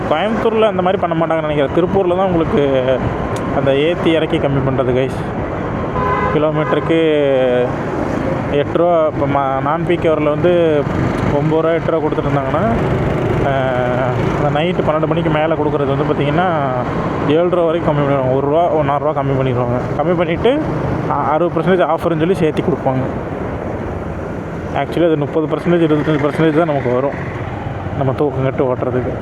A: கோயம்புத்தூரில் அந்த மாதிரி பண்ண மாட்டாங்கன்னு நினைக்கிறேன். திருப்பூரில் தான் உங்களுக்கு அந்த ஏற்றி இறக்கி கம்மி பண்ணுறது கைஸ். கிலோமீட்டருக்கு 8 ரூபா. இப்போ நான் பீக் ஹவரில் வந்து 9 ரூபா 8 ரூபா கொடுத்துருந்தாங்கன்னா, அந்த நைட்டு 12 மணிக்கு மேலே கொடுக்குறது வந்து பார்த்திங்கன்னா 7 ரூபா வரைக்கும் கம்மி பண்ணிடுவாங்க. 1 ரூபா 1.5 ரூபா கம்மி பண்ணிடுவாங்க. கம்மி பண்ணிவிட்டு 60% ஆஃபர்னு சொல்லி சேர்த்தி கொடுப்பாங்க. ஆக்சுவலி அது 30% 25% தான் நமக்கு வரும், நம்ம தூக்கம் கட்டு ஓட்டுறதுக்கு.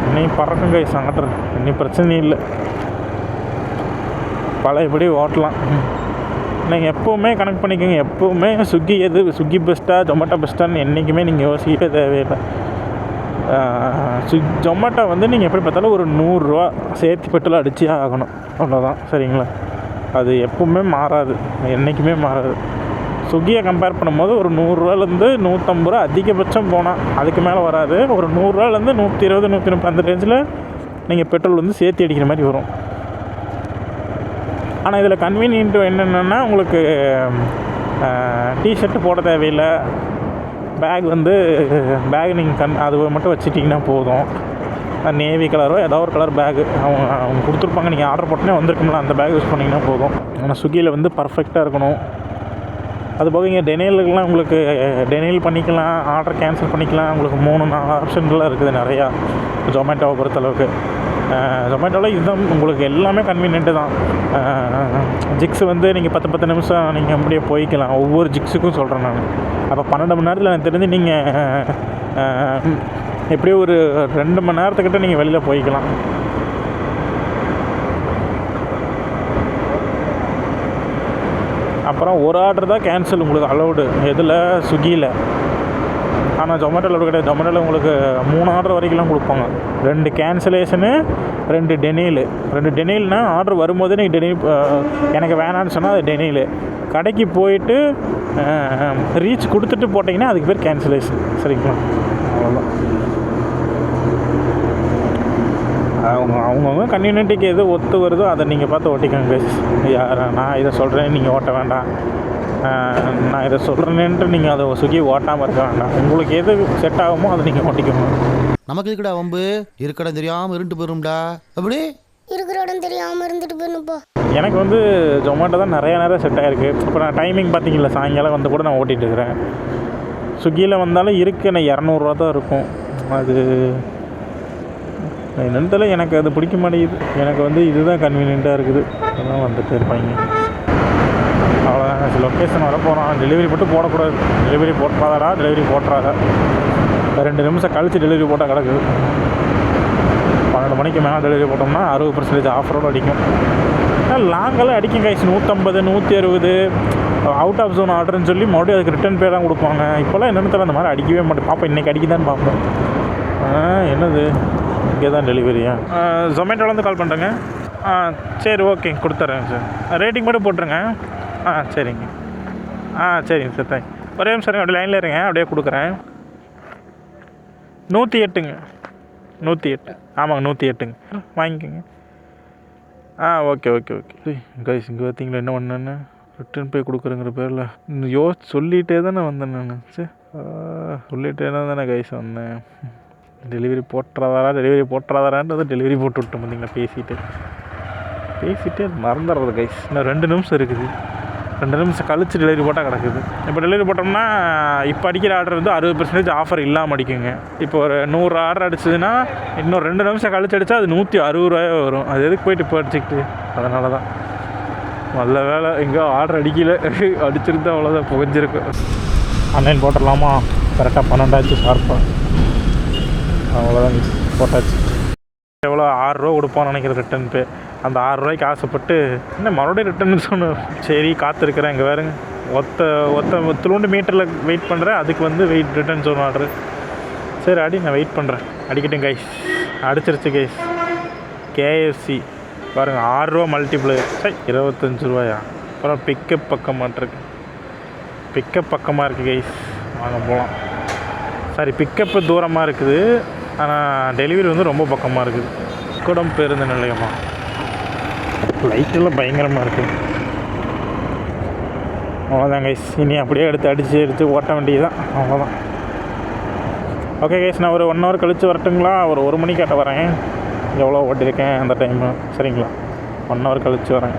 A: இன்னைக்கு பறக்கும் கைஸ் ஆர்டர், இன்னும் பிரச்சனையும் இல்லை, பழையபடி ஓட்டலாம். நீங்கள் எப்போவுமே கனெக்ட் பண்ணிக்கோங்க. எப்போவுமே ஸ்விக்கி பெஸ்ட்டாக ஜொமேட்டோ பெஸ்ட்டான்னு என்றைக்குமே நீங்கள் யோசிக்கவே தேவையில்லை. ஜொமேட்டோ வந்து நீங்கள் எப்படி பார்த்தாலும் ஒரு 100 ரூபா சேர்த்து பெட்ரோல் அடிச்சே ஆகணும், அவ்வளோதான். சரிங்களா? அது எப்பவுமே மாறாது, என்றைக்குமே மாறாது. ஸ்விக்கியை கம்பேர் பண்ணும்போது ஒரு 100 ரூபாலேருந்து 150 ரூபா அதிகபட்சம் போனால், அதுக்கு மேலே வராது. ஒரு 100 ரூபாலேருந்து 120 130 அந்த ரேஞ்சில் நீங்கள் பெட்ரோல் வந்து சேர்த்து அடிக்கிற மாதிரி வரும். ஆனால் இதில் கன்வீனியன்ட்டு என்னென்னா, உங்களுக்கு டிஷர்ட்டு போட தேவையில்லை. பேக் நீங்கள் அது மட்டும் வச்சுட்டிங்கன்னா போதும். நேவி கலரோ ஏதோ ஒரு கலர் பேகு அவங்க கொடுத்துருப்பாங்க. நீங்கள் ஆர்டர் போட்டோன்னே வந்திருக்கும்ல, அந்த பேக் யூஸ் பண்ணிங்கன்னா போதும். ஆனால் ஸ்விக்கியில் வந்து பர்ஃபெக்டாக இருக்கணும். அது போக இங்கே டெனியலுக்கெலாம் உங்களுக்கு டெனியல் பண்ணிக்கலாம், ஆர்டர் கேன்சல் பண்ணிக்கலாம். உங்களுக்கு 3-4 ஆப்ஷன்லாம் இருக்குது நிறையா ஜொமேட்டோவை பொறுத்தளவுக்கு. ஜொமேட்டோவில் இதுதான் உங்களுக்கு எல்லாமே கன்வீனியன்ட்டு தான். ஜிக்ஸ் வந்து நீங்கள் 10 நிமிஷம் நீங்கள் அப்படியே போய்க்கலாம். ஒவ்வொரு ஜிக்ஸுக்கும் சொல்கிறேன் நான். அப்போ 12 மணி நேரத்தில் எனக்கு தெரிஞ்சு நீங்கள் எப்படியும் ஒரு 2 மணி நேரத்துக்கிட்ட நீங்கள் வெளியில் போய்க்கலாம். அப்புறம் ஒரு ஆர்டர் தான் கேன்சல் உங்களுக்கு அலௌடு, எதில்? ஸ்விக்கியில். ஆனால் ஜொமேட்டோவில் கிடையாது. ஜொமேட்டோவில் உங்களுக்கு 3 ஆர்டர் வரைக்கும்லாம் கொடுப்பாங்க. 2 கேன்சலேஷனு, 2 டெனியலு. 2 டெனியல்னால் ஆர்டர் வரும்போது நீங்கள் டெனியல் எனக்கு வேணான்னு சொன்னால் அது டெனியலு. கடைக்கு போயிட்டு ரீச் கொடுத்துட்டு போட்டிங்கன்னா அதுக்கு பேர் கேன்சலேஷன். சரிங்களா? அவ்வளோதான். அவங்கவுங்க கன்வீனியன்ட்டுக்கு எது ஒத்து வருதோ அதை நீங்கள் பார்த்து ஓட்டிக்கோங்க பேஸ். நான் இதை சொல்கிறேன் நீங்கள் ஓட்ட வேண்டாம், நான் இதை சொல்கிறேன்ட்டு நீங்கள் அதை ஸ்விக்கி ஓட்டாமல் இருக்க வேண்டாம். உங்களுக்கு எது செட் ஆகுமோ அதை நீங்கள் ஓட்டிக்கோங்க.
B: நமக்கு இருக்கடா வம்பு, இருக்கடா தெரியாமல் இருந்துட்டு போயிரும்டா. அப்படி
F: இருக்கிற இடம் தெரியாமல் இருந்துட்டு போயிருப்போ.
A: எனக்கு வந்து ஜொமேட்டோ தான் நிறைய நேரம் செட் ஆகிருக்கு. இப்போ நான் டைமிங் பார்த்தீங்களா, சாயங்காலம் வந்து கூட நான் ஓட்டிகிட்டு இருக்கிறேன். ஸ்விக்கியில் வந்தாலும் இருக்குது, எனக்கு 200 ரூபா தான் இருக்கும். அது என்னன்னு தெரியல, எனக்கு அது பிடிக்க மாட்டேங்குது. எனக்கு வந்து இதுதான் கன்வீனியண்ட்டாக இருக்குது. அதெல்லாம் வந்துட்டு இருப்பாங்க. அவ்வளோதான். லொக்கேஷன் வர போகிறோம். டெலிவரி மட்டும் போடக்கூடாது. Delivery போட்டாதடா, delivery போட்டுறாத. 2 நிமிஷம் கழித்து டெலிவரி போட்டால் கிடக்குது. 12 மணிக்கு மேலே டெலிவரி போட்டோம்னா 60% ஆஃபரோடு அடிக்கும். லாங்கெல்லாம் அடிக்கும் கைஸ். 150 160 அவுட் ஆஃப் ஜோன் ஆர்டர்னு சொல்லி மறுபடியும் அதுக்கு ரிட்டன் பே தான் கொடுப்பாங்க. இப்போல்லாம் என்னென்னு தெரியல, அந்த மாதிரி அடிக்கவே மாட்டேன். பார்ப்போம், இன்றைக்கி அடிக்குதான்னு பார்ப்போம். என்னது இங்கே தான் டெலிவரியா? ஜொமேட்டோலேருந்து கால் பண்ணுறேங்க. சரி, ஓகே, கொடுத்துட்றேங்க சார். ரேட்டிங் மட்டும் போட்டுருங்க. சரிங்க. சரிங்க சார், தேங்க். ஒரே நிமிஷம் அப்படியே லைனில் இருங்க, அப்படியே கொடுக்குறேன். 108ங்க. 108. ஆமாங்க 108ங்க. வாங்கிக்கோங்க. ஓகே கைஸ், இங்கே பார்த்தீங்களா என்ன பண்ணேன்னு ரிட்டர்ன் பே கொடுக்குறேங்கிற பேரில் சொல்லிகிட்டே தானே வந்தேன் நான். சரி, சொல்லிகிட்டே தானே கைஸ் வந்தேன். டெலிவரி போட்டுறாதான்றது டெலிவரி போட்டு விட்டோம் பார்த்தீங்களா. பேசிகிட்டே மறந்துடுறது கைஸ். இன்னும் 2 நிமிஷம் இருக்குது. 2 நிமிஷம் கழிச்சு டெலிவரி போட்டால் கிடக்குது. இப்போ டெலிவரி போட்டோம்னா இப்போ அடிக்கிற ஆர்டர் வந்து 60% ஆஃபர் இல்லாமல் அடிக்குங்க. இப்போ ஒரு 100 ஆர்டர் அடிச்சதுன்னா இன்னும் 2 நிமிஷம் கழிச்சு அடித்தா அது 160 ரூபாயே வரும். அது எதுக்கு போயிட்டு இப்போ அடிச்சுக்கிட்டு? அதனால தான் நல்ல வேலை எங்கேயோ ஆர்டர் அடிக்கல. அடிச்சிருந்தா அவ்வளோதான், புகஞ்சிருக்கும். ஆன்லைன் போட்டுடலாமா? கரெக்டாக 12 ஆச்சு ஷார்ப்பாக. அவ்வளோதான் போட்டாச்சு. எவ்வளோ 6 ரூபா கொடுப்போம்னு நினைக்கிறேன் ரிட்டன் பே. அந்த 6 ரூபாய்க்கு ஆசைப்பட்டு இன்னும் மறுபடியும் ரிட்டர்னு சொன்னேன். சரி காத்திருக்கிறேன். இங்கே வேறுங்க ஒத்துலூண்டு மீட்டரில் வெயிட் பண்ணுறேன். அதுக்கு வந்து ரிட்டர்ன் சொன்ன ஆர்டரு. சரி நான் வெயிட் பண்ணுறேன். அடிக்கட்டும் கைஸ். அடிச்சிருச்சு கைஸ். KFC பாருங்கள், 6 ரூபா மல்டிப்ளேயர். சரி 25 ரூபாயா? அப்புறம் பிக்கப் பக்கமாக இருக்குது கைஸ். வாங்க போகலாம். சாரி, பிக்கப்பு தூரமாக இருக்குது, ஆனால் டெலிவரி வந்து ரொம்ப பக்கமாக இருக்குது. குடம் பேருந்து நிலையமா? லைட்டெல்லாம் பயங்கரமாக இருக்குது. அவ்வளோதான் கைஸ். இனி அப்படியே அடித்து ஓட்ட வேண்டியதுதான். அவ்வளோதான். ஓகே கைஸ், நான் ஒரு 1 ஹவர் கழித்து வரட்டுங்களா? ஒரு 1 மணிக்காட்ட வரேன். எவ்வளோ ஓட்டியிருக்கேன் அந்த டைமு, சரிங்களா? 1 ஹவர் கழித்து வரேன்.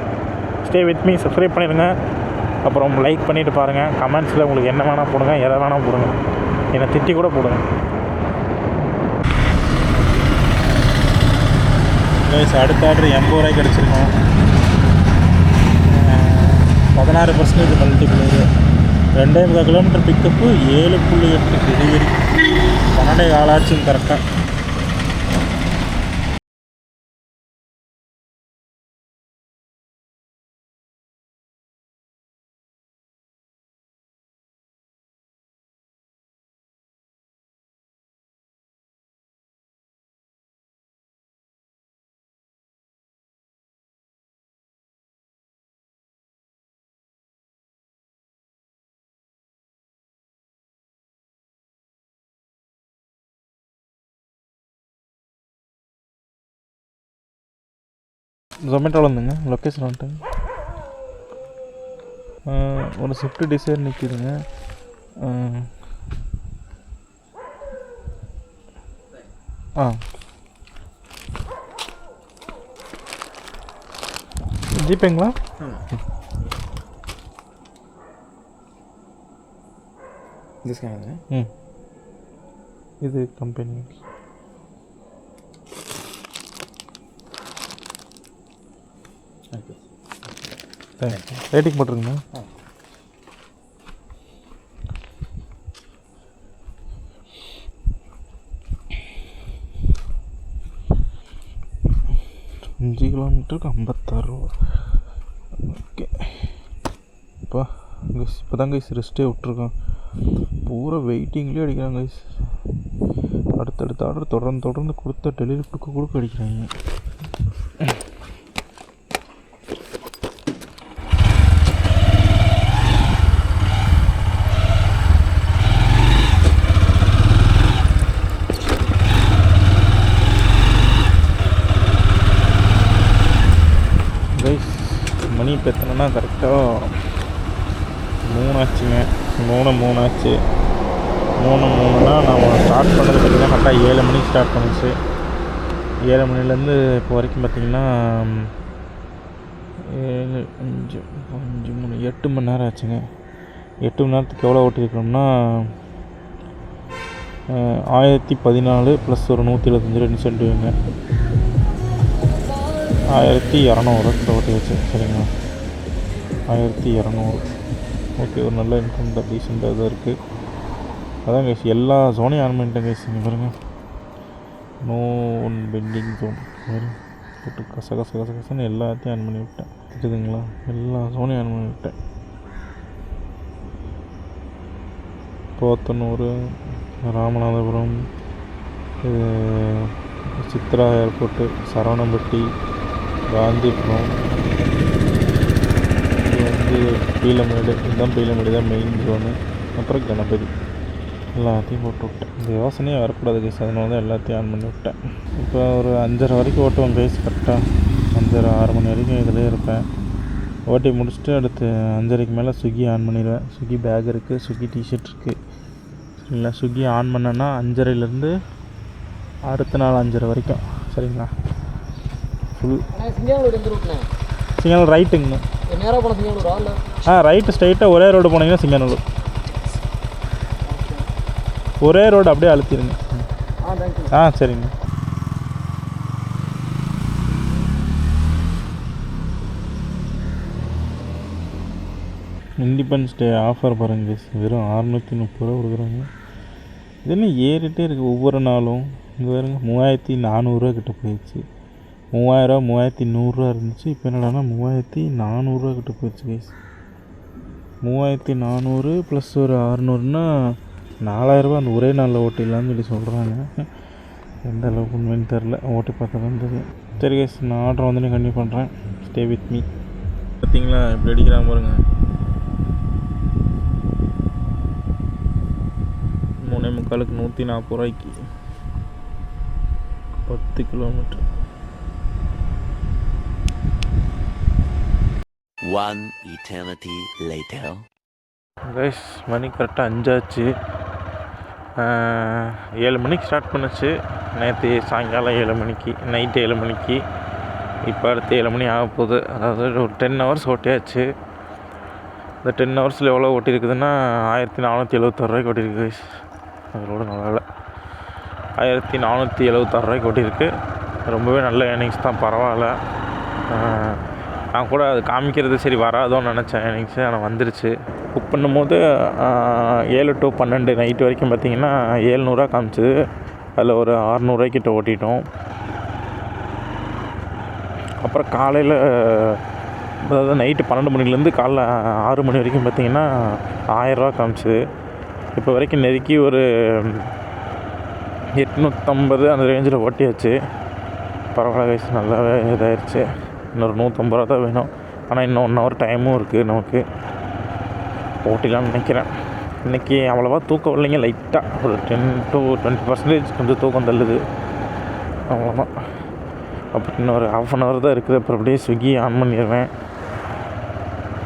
A: Stay with me. சப்ஸ்கிரைப் பண்ணிடுங்க. அப்புறம் லைக் பண்ணிவிட்டு பாருங்கள். கமெண்ட்ஸில் உங்களுக்கு என்ன வேணால் போடுங்க, எதை வேணால் போடுங்க. என்னை திட்டி கூட போடுங்க கைஸ். அடுத்த ஆர்டர் 80 ரூபாய்க்கு கிடச்சிருக்கோம். 16% மல்டிப்ளேயர். 2.5 kilometre pickup, 7.8 delivery. 12 ஆச்சும் கரெக்டாக. ஜொமேட்டோவில் இருந்துங்க, லொக்கேஷன் வந்துட்டுங்க. ஒரு ஸ்விஃப்ட் டிசைர் நிற்கிதுங்க. ஜிபேங்களா? இது கம்பெனி. ரேட்டிங் போட்டுருங்கண்ணா. அஞ்சு கிலோமீட்டருக்கு 56 ரூபா. ஓகே. இப்போ தான் கைஸ் ரெஸ்ட்டே விட்ருக்கோம். பூரா வெயிட்டிங்லேயே அடிக்கிறாங்க கைஸ். அடுத்தடுத்த ஆர்டர் தொடர்ந்து கொடுத்த டெலிவரி கொடுக்க அடிக்கிறாங்க. மணி இப்போ எத்தனைனா கரெக்டாக 3 ஆச்சுங்க. 3 ஆச்சு. 3:03னா நான் ஸ்டார்ட் பண்ணது பார்த்திங்கன்னா கரெக்டாக 7 மணிக்கு ஸ்டார்ட் பண்ணிச்சு. 7 மணிலேருந்து இப்போ வரைக்கும் பார்த்திங்கன்னா 7, 5, 3, 8 மணி நேரம் ஆச்சுங்க. 8 மணி நேரத்துக்கு எவ்வளோ ஓட்டியிருக்கோம்னா 1014 ப்ளஸ் ஒரு 175 இன்சென்டிவ்ங்க. 1200 ஓட்டி வச்சு, சரிங்களா? 1200. ஓகே, ஒரு நல்ல இன்கம் தான், டீசெண்டாக தான் இருக்குது. அதான் கைஸ், எல்லா ஜோனையும் ஆன் பண்ணிட்டேன் கைஸ். இங்கே பாருங்கள், நோ ஒன் பெண்டிங் ஜோன் போட்டு கசன்னு எல்லாத்தையும் ஆன் பண்ணி விட்டேன். தெரியுதுங்களா? எல்லா ஜோனையும் ஆன் பண்ணி விட்டேன். போத்தனூர், ராமநாதபுரம், சித்ரா ஏர்போர்ட்டு, சரவணம்பட்டி, காந்திபுரம், இது வந்து பீலமேடு. இதுதான் பீலமேடு தான் மெயின் ஜோனு. அப்புறம் கணபதி. எல்லாத்தையும் போட்டு விட்டேன். இந்த யோசனையே வரக்கூடாது கைஸ், அதனால தான் எல்லாத்தையும் ஆன் பண்ணி விட்டேன். இப்போ ஒரு 5:30 வரைக்கும் ஓட்டுவேன் கைஸ். கரெக்டாக 5:30 6 மணி வரைக்கும் இதிலே இருப்பேன். ஓட்டி முடிச்சுட்டு அடுத்து 5:30க்கு மேலே ஸ்விக்கி ஆன் பண்ணிடுவேன். ஸ்விக்கி பேக் இருக்குது, ஸ்விக்கி டிஷர்ட் இருக்குது. இல்லை ஸ்விக்கி ஆன் பண்ணேன்னா 5:30லேருந்து அடுத்த நாள் 5:30 வரைக்கும். சரிங்களா? ஃபுல் சிங்கனூர் ரைட்டுங்கண்ணா.
G: நேராக போன சிங்கனூரா?
A: ரைட்டு ஸ்ட்ரைட்டாக ஒரே ரோடு போனீங்கன்னா சிங்கனூர். ஒரே ரோடு அப்படியே அழுத்திடுங்க. சரிங்க. இண்டிபெண்டன்ஸ் டே ஆஃபர் பாருங்க, வெறும் 630 ரூபா கொடுக்குறாங்க. இது என்ன ஏறிட்டே இருக்குது ஒவ்வொரு நாளும். இங்கே பாருங்க 3400 கிட்ட போயிடுச்சு. 3000 3100 இருந்துச்சு. இப்போ என்னடானா 3400 கிட்ட போயிடுச்சு கைஸ். 3400 ப்ளஸ் ஒரு 600னா 4000 அந்த ஒரே நாளில் ஓட்டிடலான்னு சொல்லி சொல்கிறாங்க. எந்த அளவுக்கு உண்மைன்னு தெரில, ஓட்டி பார்த்தா தான் தெரியும். சரி கைஸ், நான் ஆர்டர் வந்து கண்டினியூ பண்ணுறேன். Stay with me. பார்த்தீங்களா எப்படி அடிக்கிறாங்க பாருங்க. 3:45க்கு 140 ரூபாய்க்கு 10 கிலோமீட்டர்.
E: 1 eternity later.
A: கைஸ் மணி கரெக்டாக 5 ஆச்சு. 7 மணிக்கு ஸ்டார்ட் பண்ணுச்சு. நேற்று சாயங்காலம் 7 மணிக்கு, நைட்டு 7 மணிக்கு. இப்போ அடுத்து 7 மணி ஆக போகுது. அதாவது ஒரு 10 ஹவர்ஸ் ஓட்டியாச்சு. இந்த 10 ஹவர்ஸில் எவ்வளோ ஓட்டியிருக்குதுன்னா 1476 ரூபாய்க்கு ஓட்டியிருக்கு கைஸ். அதோட நல்லா இல்லை, 1476 ரூபாய்க்கு ஓட்டியிருக்கு. ரொம்பவே நல்ல ஏர்னிங்ஸ் தான், பரவாயில்ல. நான் கூட அது காமிக்கிறது சரி வராதோன்னு நினச்சேன் ஏர்னிங்ஸு, ஆனால் வந்துருச்சு. புக் பண்ணும்போது 7 to 12 நைட்டு வரைக்கும் பார்த்திங்கன்னா 700 காமிச்சிது. அதில் ஒரு 600 ரூபாய்க்கிட்ட ஓட்டிட்டோம். அப்புறம் காலையில், அதாவது நைட்டு 12 மணிலேருந்து காலைல 6 மணி வரைக்கும் பார்த்திங்கன்னா 1000 ரூபா காமிச்சிது. இப்போ வரைக்கும் நெருக்கி ஒரு 850 அந்த ரேஞ்சில் ஓட்டியாச்சு. பரவாயில்ல கைஸ், நல்லாவே இதாகிடுச்சு. இன்னொரு 150 ரூபா தான் வேணும். ஆனால் இன்னும் 1 ஹவர் டைமும் இருக்குது நமக்கு. ஓட்டிலான்னு நினைக்கிறேன். இன்றைக்கி அவ்வளோவா தூக்கம் இல்லைங்க, லைட்டாக ஒரு 10 to 20% கொஞ்சம் தூக்கம் தள்ளுது, அவ்வளோதான். அப்புறம் இன்னொரு ½ அன் ஹவர் தான் இருக்குது. அப்புறம் அப்படியே ஸ்விக்கி ஆன் பண்ணிடுவேன்.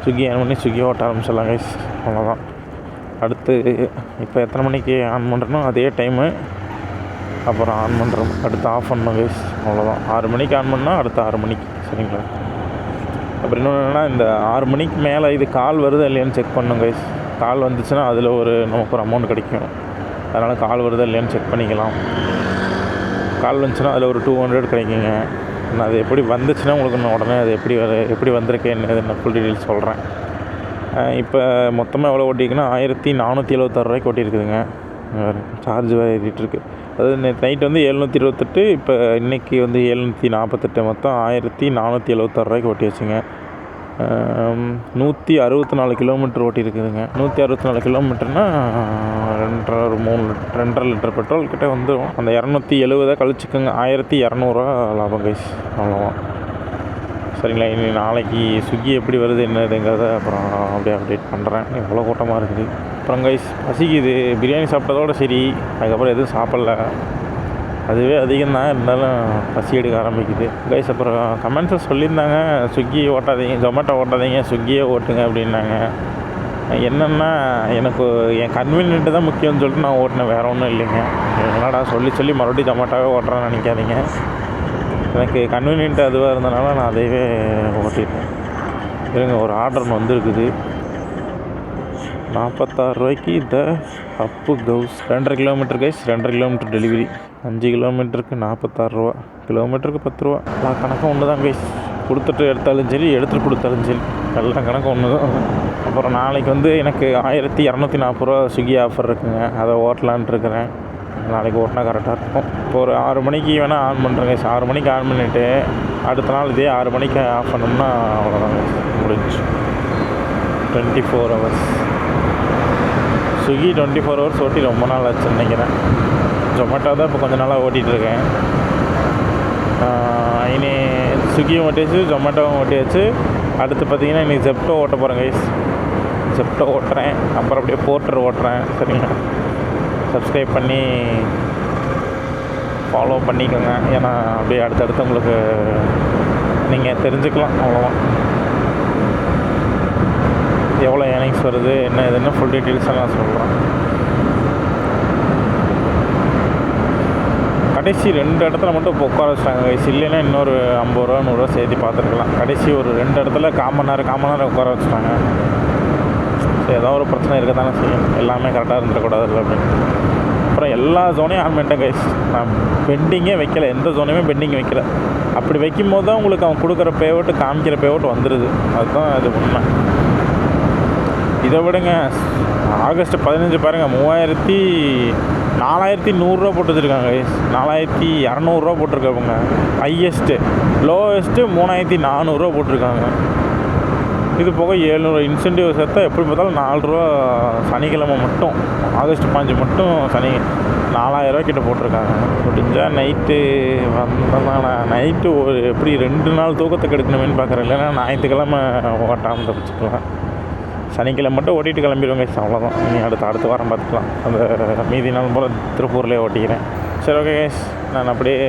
A: ஸ்விக்கி ஆன் பண்ணி ஸ்விக்கி ஓட்ட ஆரம்பிச்சிடலாம் கைஸ், அவ்வளோதான். அடுத்து இப்போ எத்தனை மணிக்கு ஆன் பண்ணுறனோ அதே டைமு அப்புறம் ஆன் பண்ணுறோம். அடுத்து ஆஃப் பண்ணணும் கைஸ், அவ்வளோதான். 6 மணிக்கு ஆன் பண்ணால் அடுத்து 6 மணிக்கு. சரிங்களா? அப்புறம் இன்னொன்று என்னென்னா, இந்த 6 மணிக்கு மேலே இது கால் வருதா இல்லையான்னு செக் பண்ணணும் கைஸ். கால் வந்துச்சுன்னா அதில் நமக்கு ஒரு அமௌண்ட் கிடைக்கும். அதனால் கால் வருதா இல்லையான்னு செக் பண்ணிக்கலாம். கால் வந்துச்சுன்னா அதில் ஒரு 200 கிடைக்குங்க. நான் அது எப்படி வந்துச்சுன்னா உங்களுக்கு நான் உடனே அது எப்படி வந்திருக்கேன்னு நான் ஃபுல் டீட்டெயில்ஸ் சொல்கிறேன். இப்போ மொத்தமாக எவ்வளோ ஓட்டிருக்குன்னா 1476 ரூபாய்க்கு ஓட்டியிருக்குதுங்க. சார்ஜ் வேறு ஏறிட்டுருக்கு. அதாவது நைட்டு வந்து 728, இப்போ இன்றைக்கி வந்து 748, மொத்தம் 1476 ரூபாய்க்கு ஓட்டி வச்சுங்க. 164 கிலோமீட்டர் ஓட்டியிருக்குதுங்க. 164 கிலோமீட்டர்னால் 2.5 லிட்டர் பெட்ரோல் கிட்டே வந்துடும். அந்த 270 கழிச்சுக்குங்க, 1200 ரூபா லாபம் கைஸ், அவ்வளோதான். சரிங்களா? இனி நாளைக்கு ஸ்விக்கி எப்படி வருது என்னதுங்கிறத அப்புறம் அப்படியே அப்டேட் பண்ணுறேன். எவ்வளோ கூட்டமாக இருக்குது. அப்புறம் கைஸ் பசிக்குது. பிரியாணி சாப்பிட்டதோட சரி, அதுக்கப்புறம் எதுவும் சாப்பிட்ல. அதுவே அதிகம்தான், இருந்தாலும் பசி எடுக்க ஆரம்பிக்குது கைஸ். அப்புறம் கமெண்ட்ஸில் சொல்லியிருந்தாங்க, ஸ்விக்கி ஓட்டாதீங்க, ஜொமேட்டோ ஓட்டாதீங்க, ஸ்விக்கியே ஓட்டுங்க அப்படின்னாங்க. என்னென்னா, எனக்கு என் கன்வீனியன்ட்டு தான் முக்கியம்னு சொல்லிட்டு நான் ஓட்டினேன், வேறு ஒன்றும் இல்லைங்க. என்னடா சொல்லி மறுபடியும் ஜொமேட்டோவே ஓட்டுறேன்னு நினைக்காதீங்க. எனக்கு கன்வீனியன்ட் அதுவாக இருந்தனால நான் அதையவே ஓட்டிட்டேன். இருங்க, ஒரு ஆர்டர் ஒன்று வந்துருக்குது. 46 ரூபாய்க்கு த அப்பு கவுஸ் 2.5 கிலோமீட்டர் கைஸ். 2.5 kilometre delivery. 5 கிலோமீட்டருக்கு 46 ரூபா, கிலோமீட்டருக்கு 10 ரூபா. எல்லா கணக்கும் ஒன்று தான் கைஸ். கொடுத்துட்டு எடுத்தாலும் சரி, எடுத்துகிட்டு கொடுத்தாலும் சரி, எல்லா கணக்கும் ஒன்று தான். அப்புறம் நாளைக்கு வந்து எனக்கு 1240 ரூபா ஸ்விக்கி ஆஃபர் இருக்குங்க. அதை ஓட்டலான்ட்டு இருக்கிறேன். நாளைக்கு ஓட்டினா கரெக்டாக இருக்கும். இப்போ ஒரு 6 மணிக்கு வேணால் ஆன் பண்ணுறேன் கைஸ். 6 மணிக்கு ஆன் பண்ணிவிட்டு அடுத்த நாள் இதே 6 மணிக்கு ஆஃப் பண்ணோம்னா அவ்வளோதான் முடிஞ்சு. 24 ஹவர்ஸ் ஸ்விக்கி 24 ஹவர்ஸ் ஓட்டி ரொம்ப நாள் ஆச்சுன்னு நினைக்கிறேன். ஜொமேட்டோ தான் இப்போ கொஞ்சம் நாளாக ஓட்டிகிட்ருக்கேன். இனி ஸ்விக்கியும் ஓட்டியாச்சு, ஜொமேட்டோவும் ஓட்டியாச்சு. அடுத்து பார்த்திங்கன்னா இன்றைக்கி ஜெப்டோ ஓட்ட போகிறேன் கைஸ். ஜெப்டோ ஓட்டுறேன், அப்புறம் அப்படியே போர்ட்டர் ஓட்டுறேன். சரிங்களா? சப்ஸ்கிரைப் பண்ணி ஃபாலோ பண்ணிக்கோங்க. ஏன்னா அப்படியே அடுத்தடுத்து உங்களுக்கு நீங்கள் தெரிஞ்சுக்கலாம். அவ்வளோதான், எவ்வளோ ஏர்னிங்ஸ் வருது என்ன இதுன்னு ஃபுல் டீட்டெயில்ஸாக நான் சொல்கிறேன். கடைசி 2 இடத்துல மட்டும் இப்போ உட்கார வச்சிட்டாங்க கைஸ். இல்லைன்னா இன்னொரு 50 ரூபா 100 ரூபா சேர்த்து பார்த்துருக்கலாம். கடைசி ஒரு 2 இடத்துல காமன் நேரம் உட்கார வச்சுட்டாங்க. சரி, ஏதாவது ஒரு பிரச்சனை இருக்க தானே செய்யும், எல்லாமே கரெக்டாக இருந்துடக்கூடாது அப்படின்னு. அப்புறம் எல்லா ஜோனையும் ஆன் பண்ணிட்டேன் கைஸ். நான் பெண்டிங்கே வைக்கல, எந்த ஜோனையுமே பெண்டிங் வைக்கல. அப்படி வைக்கும்போது தான் உங்களுக்கு அவன் கொடுக்குற பேஅவுட்டு காமிக்கிற பேஅவுட் வந்துடுது. அதுதான் இது உண்மை. இதை விடுங்க, ஆகஸ்ட் 15 பாருங்கள், 4100 போட்டு வச்சுருக்காங்க. 4200 போட்டிருக்காங்க. ஹையஸ்ட்டு லோவஸ்ட்டு 3400 போட்டிருக்காங்க. இது போக 700 இன்சென்டிவ் சேர்த்தா எப்படி பார்த்தாலும் 4 ரூபா சனிக்கிழமை மட்டும், ஆகஸ்ட் 5 மட்டும் 4000 ரூபா கிட்ட போட்டிருக்காங்க. முடிஞ்சால் நைட்டு வந்தோம்னா நைட்டு ஒரு எப்படி 2 நாள் தூக்கத்தை கெடுக்கணுமேனு பார்க்குறேன். இல்லைன்னா ஞாயிற்றுக்கிழமை ஓட்டாமல் தப்பிச்சுக்கலாம். சனிக்கிழமை மட்டும் ஓட்டிகிட்டு கிளம்பிடுவோங்க. அவ்வளோதான், நீ அடுத்த வாரம் பார்த்துக்கலாம். அந்த மீதி நாள் போல் திருப்பூர்லேயே ஓட்டிக்கிறேன். சரி, ஓகே கைஸ், நான் அப்படியே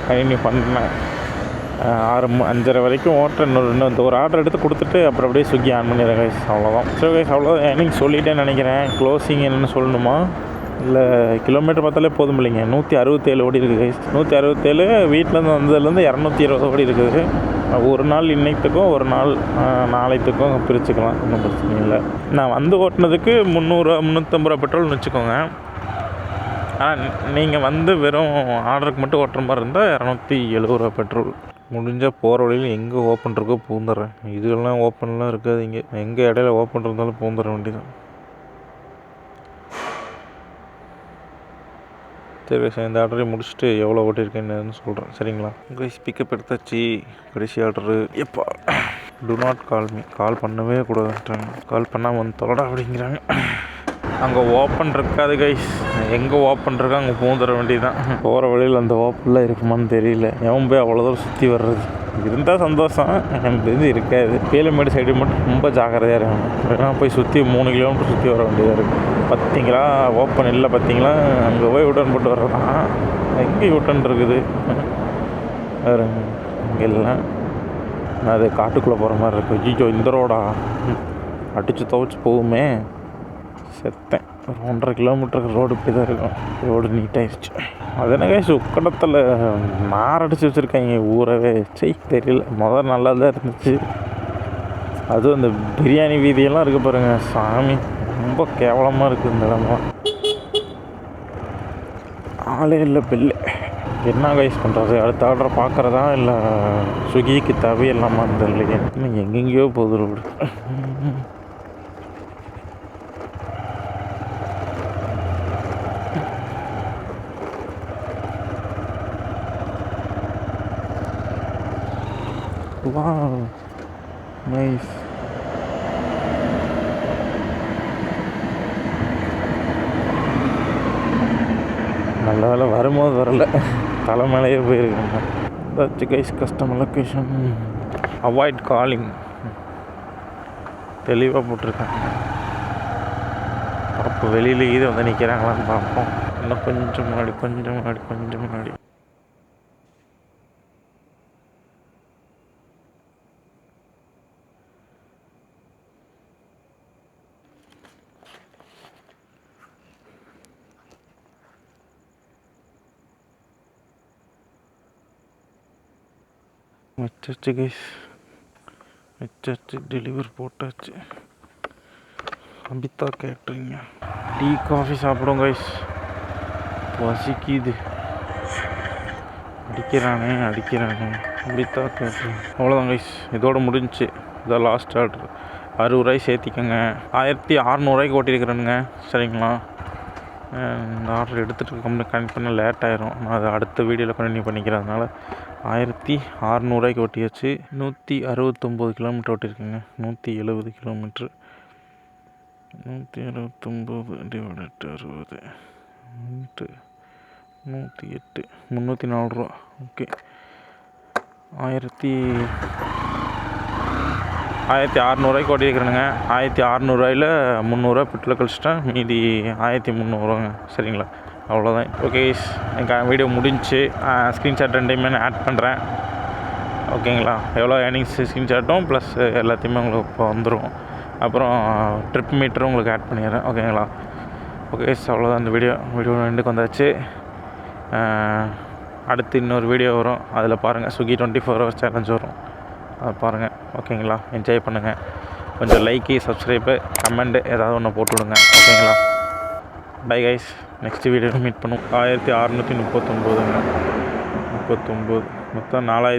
A: கண்டினியூ பண்ணேன். 5:30 வரைக்கும் ஓட்டுறேன். இன்னும் ஒரு ஆர்டர் எடுத்து கொடுத்துட்டு அப்புறம் அப்படியே ஸ்விக்கி ஆன் பண்ணிடுறேன் கைஸ். அவ்வளோதான். சரி கைஸ், அவ்வளோதான். எனக்கு சொல்லிட்டேன்னு நினைக்கிறேன். க்ளோசிங் என்னென்னு சொல்லணுமா இல்லை கிலோமீட்டர் பார்த்தாலே போதும் இல்லைங்க. 167 ஓடி இருக்குது கைஸ். 167 வீட்டிலேருந்து வந்ததுலேருந்து 220 ஓடி இருக்குது. ஒரு நாள் இன்னைத்துக்கும் ஒரு நாள் நாளைத்துக்கும் பிரிச்சுக்கலாம், ஒன்றும் பிரச்சனை இல்லை. நான் வந்து ஓட்டினதுக்கு 350 ரூபா பெட்ரோல்னு வச்சுக்கோங்க. ஆனால் நீங்கள் வந்து வெறும் ஆர்டருக்கு மட்டும் ஓட்டுற மாதிரி இருந்தால் 270 ரூபா பெட்ரோல். முடிஞ்சால் போகிற வழியில் எங்கே ஓப்பன் இருக்கோ பூந்துடுறேன். இதுலாம் ஓப்பன்லாம் இருக்காது இங்கே. எங்கே இடையில ஓப்பன் இருந்தாலும் பூந்துட வேண்டியதான். சரி, இந்த ஆர்டரை முடிச்சுட்டு எவ்வளோ ஓட்டியிருக்கேன்னு சொல்கிறேன், சரிங்களா? கைஸ், பிக்கப் எடுத்தாச்சு. கடைசி ஆர்டரு. எப்போ டு நாட் கால் மீ, கால் பண்ணவே கூடாதுன்றாங்க. கால் பண்ணாமல் வந்து தொலைடா அப்படிங்கிறாங்க. அங்கே ஓப்பன் இருக்காது கைஸ். எங்கே ஓப்பன் இருக்கோ அங்கே பூந்துட வேண்டியதான். போகிற வழியில் அந்த ஓப்பன்லாம் இருக்குமான்னு தெரியல. எவன் போய் அவ்வளோ தூரம் சுற்றி வர்றது. இருந்தால் சந்தோஷம், எனக்கு இது இருக்காது. பீலமேடு சைடு மட்டும் ரொம்ப ஜாக்கிரதையாக இருக்கணும். ஏன்னா போய் சுற்றி 3 கிலோமீட்டர் சுற்றி வர வேண்டியதாக இருக்குது. பார்த்தீங்களா, ஓப்பன் இல்லை பார்த்தீங்களா, அங்கே போய் யூட்டன் போட்டு வர்றதான். எங்கே யூட்டன் இருக்குது வேறு இங்கெல்லாம். அது காட்டுக்குள்ளே போகிற மாதிரி இருக்குது. ஐயோ, இந்த ரோடா அடித்து துவைச்சி போகுமே, செத்தேன். ஒரு 1.5 கிலோமீட்டருக்கு ரோடு இப்படி தான் இருக்கும். ரோடு நீட்டாகிடுச்சு. அது என்ன கைஸ், உக்கடத்தில் நாரடிச்சு வச்சுருக்காங்க ஊரவே. தெரியல, முதல் நல்லா தான் இருந்துச்சு. அதுவும் இந்த பிரியாணி வீதியெல்லாம் இருக்குது பாருங்கள், சாமி ரொம்ப கேவலமாக இருக்குது இந்த இடம்லாம். ஆளே இல்லை, பில்லு. என்ன கைஸ் பண்ணுறது? அடுத்த ஆர்டரை பார்க்குறதா இல்லை ஸ்விக்கிக்கு தேவையில்லாமல் தெரியலையே. இன்னும் எங்கெங்கேயோ போகுது ரோடு. Wow, nice. நல்ல வேலை வரும்போது வரல, தலை மேலேயே போயிருக்காங்க. That's guys customer location. Avoid calling தெளிவாக போட்டிருக்காங்க. அப்போ வெளியில் இது வந்து நிற்கிறாங்களான்னு பார்ப்போம். இன்னும் கொஞ்சம் முன்னாடி. வச்சாச்சு கைஸ், வச்சாச்சு. டெலிவரி போட்டாச்சு. அபிதா கேட்ரிங்க. டீ காஃபி சாப்பிடும் கைஸ். பசிக்குது. அடிக்கிறானே. அபிதா கேட்ரிங். அவ்வளோதான் கைஸ், இதோட முடிஞ்சிச்சு. இதான் லாஸ்ட் ஆர்டர். 60 ரூபாய் சேர்த்திக்கோங்க. 1600 ஓட்டியிருக்கிறேனுங்க, சரிங்களா? இந்த ஆர்டர் எடுத்துகிட்டு கம்பெனி கனெக்ட் பண்ண லேட் ஆயிரும். நான் அதை அடுத்த வீடியோவில் கண்டினியூ பண்ணிக்கிறேன். அதனால் 1600 ஓட்டியாச்சு. 169 கிலோமீட்டர் ஓட்டியிருக்குங்க. 170 கிலோமீட்ரு. 169 டிவைடட் 60 108 304 ரூபா. ஓகே, 1600 ஓட்டியிருக்கிறேனுங்க. 1600 300 பெட்ரோல் கழிச்சிட்டேன். மீதி 1300 சரிங்களா? அவ்வளோதான். ஓகே எனக்கு வீடியோ முடிஞ்சு ஸ்க்ரீன்ஷாட் 2டையுமே நான் ஆட் பண்ணுறேன். ஓகேங்களா? எவ்வளோ ஏர்னிங்ஸ் ஸ்க்ரீன்ஷாட்டும் ப்ளஸ் எல்லாத்தையுமே உங்களுக்கு இப்போ வந்துடும். அப்புறம் ட்ரிப் மீட்டரும் உங்களுக்கு ஆட் பண்ணிடுறேன். ஓகேங்களா? ஓகே அவ்வளோதான். இந்த வீடியோ ரெண்டுக்கு வந்தாச்சு. அடுத்து இன்னொரு வீடியோ வரும். அதில் பாருங்கள், ஸ்விக்கி 24 hours சேலஞ்ச் வரும். அதை பாருங்கள். ஓகேங்களா? என்ஜாய் பண்ணுங்கள். கொஞ்சம் லைக்கு, சப்ஸ்கிரைபு, கமெண்ட்டு ஏதாவது ஒன்று போட்டுவிடுங்க. ஓகேங்களா? Bye guys. நெக்ஸ்ட் வீடியோவில் மீட் பண்ணுவோம். 1639 39 மொத்தம் 4000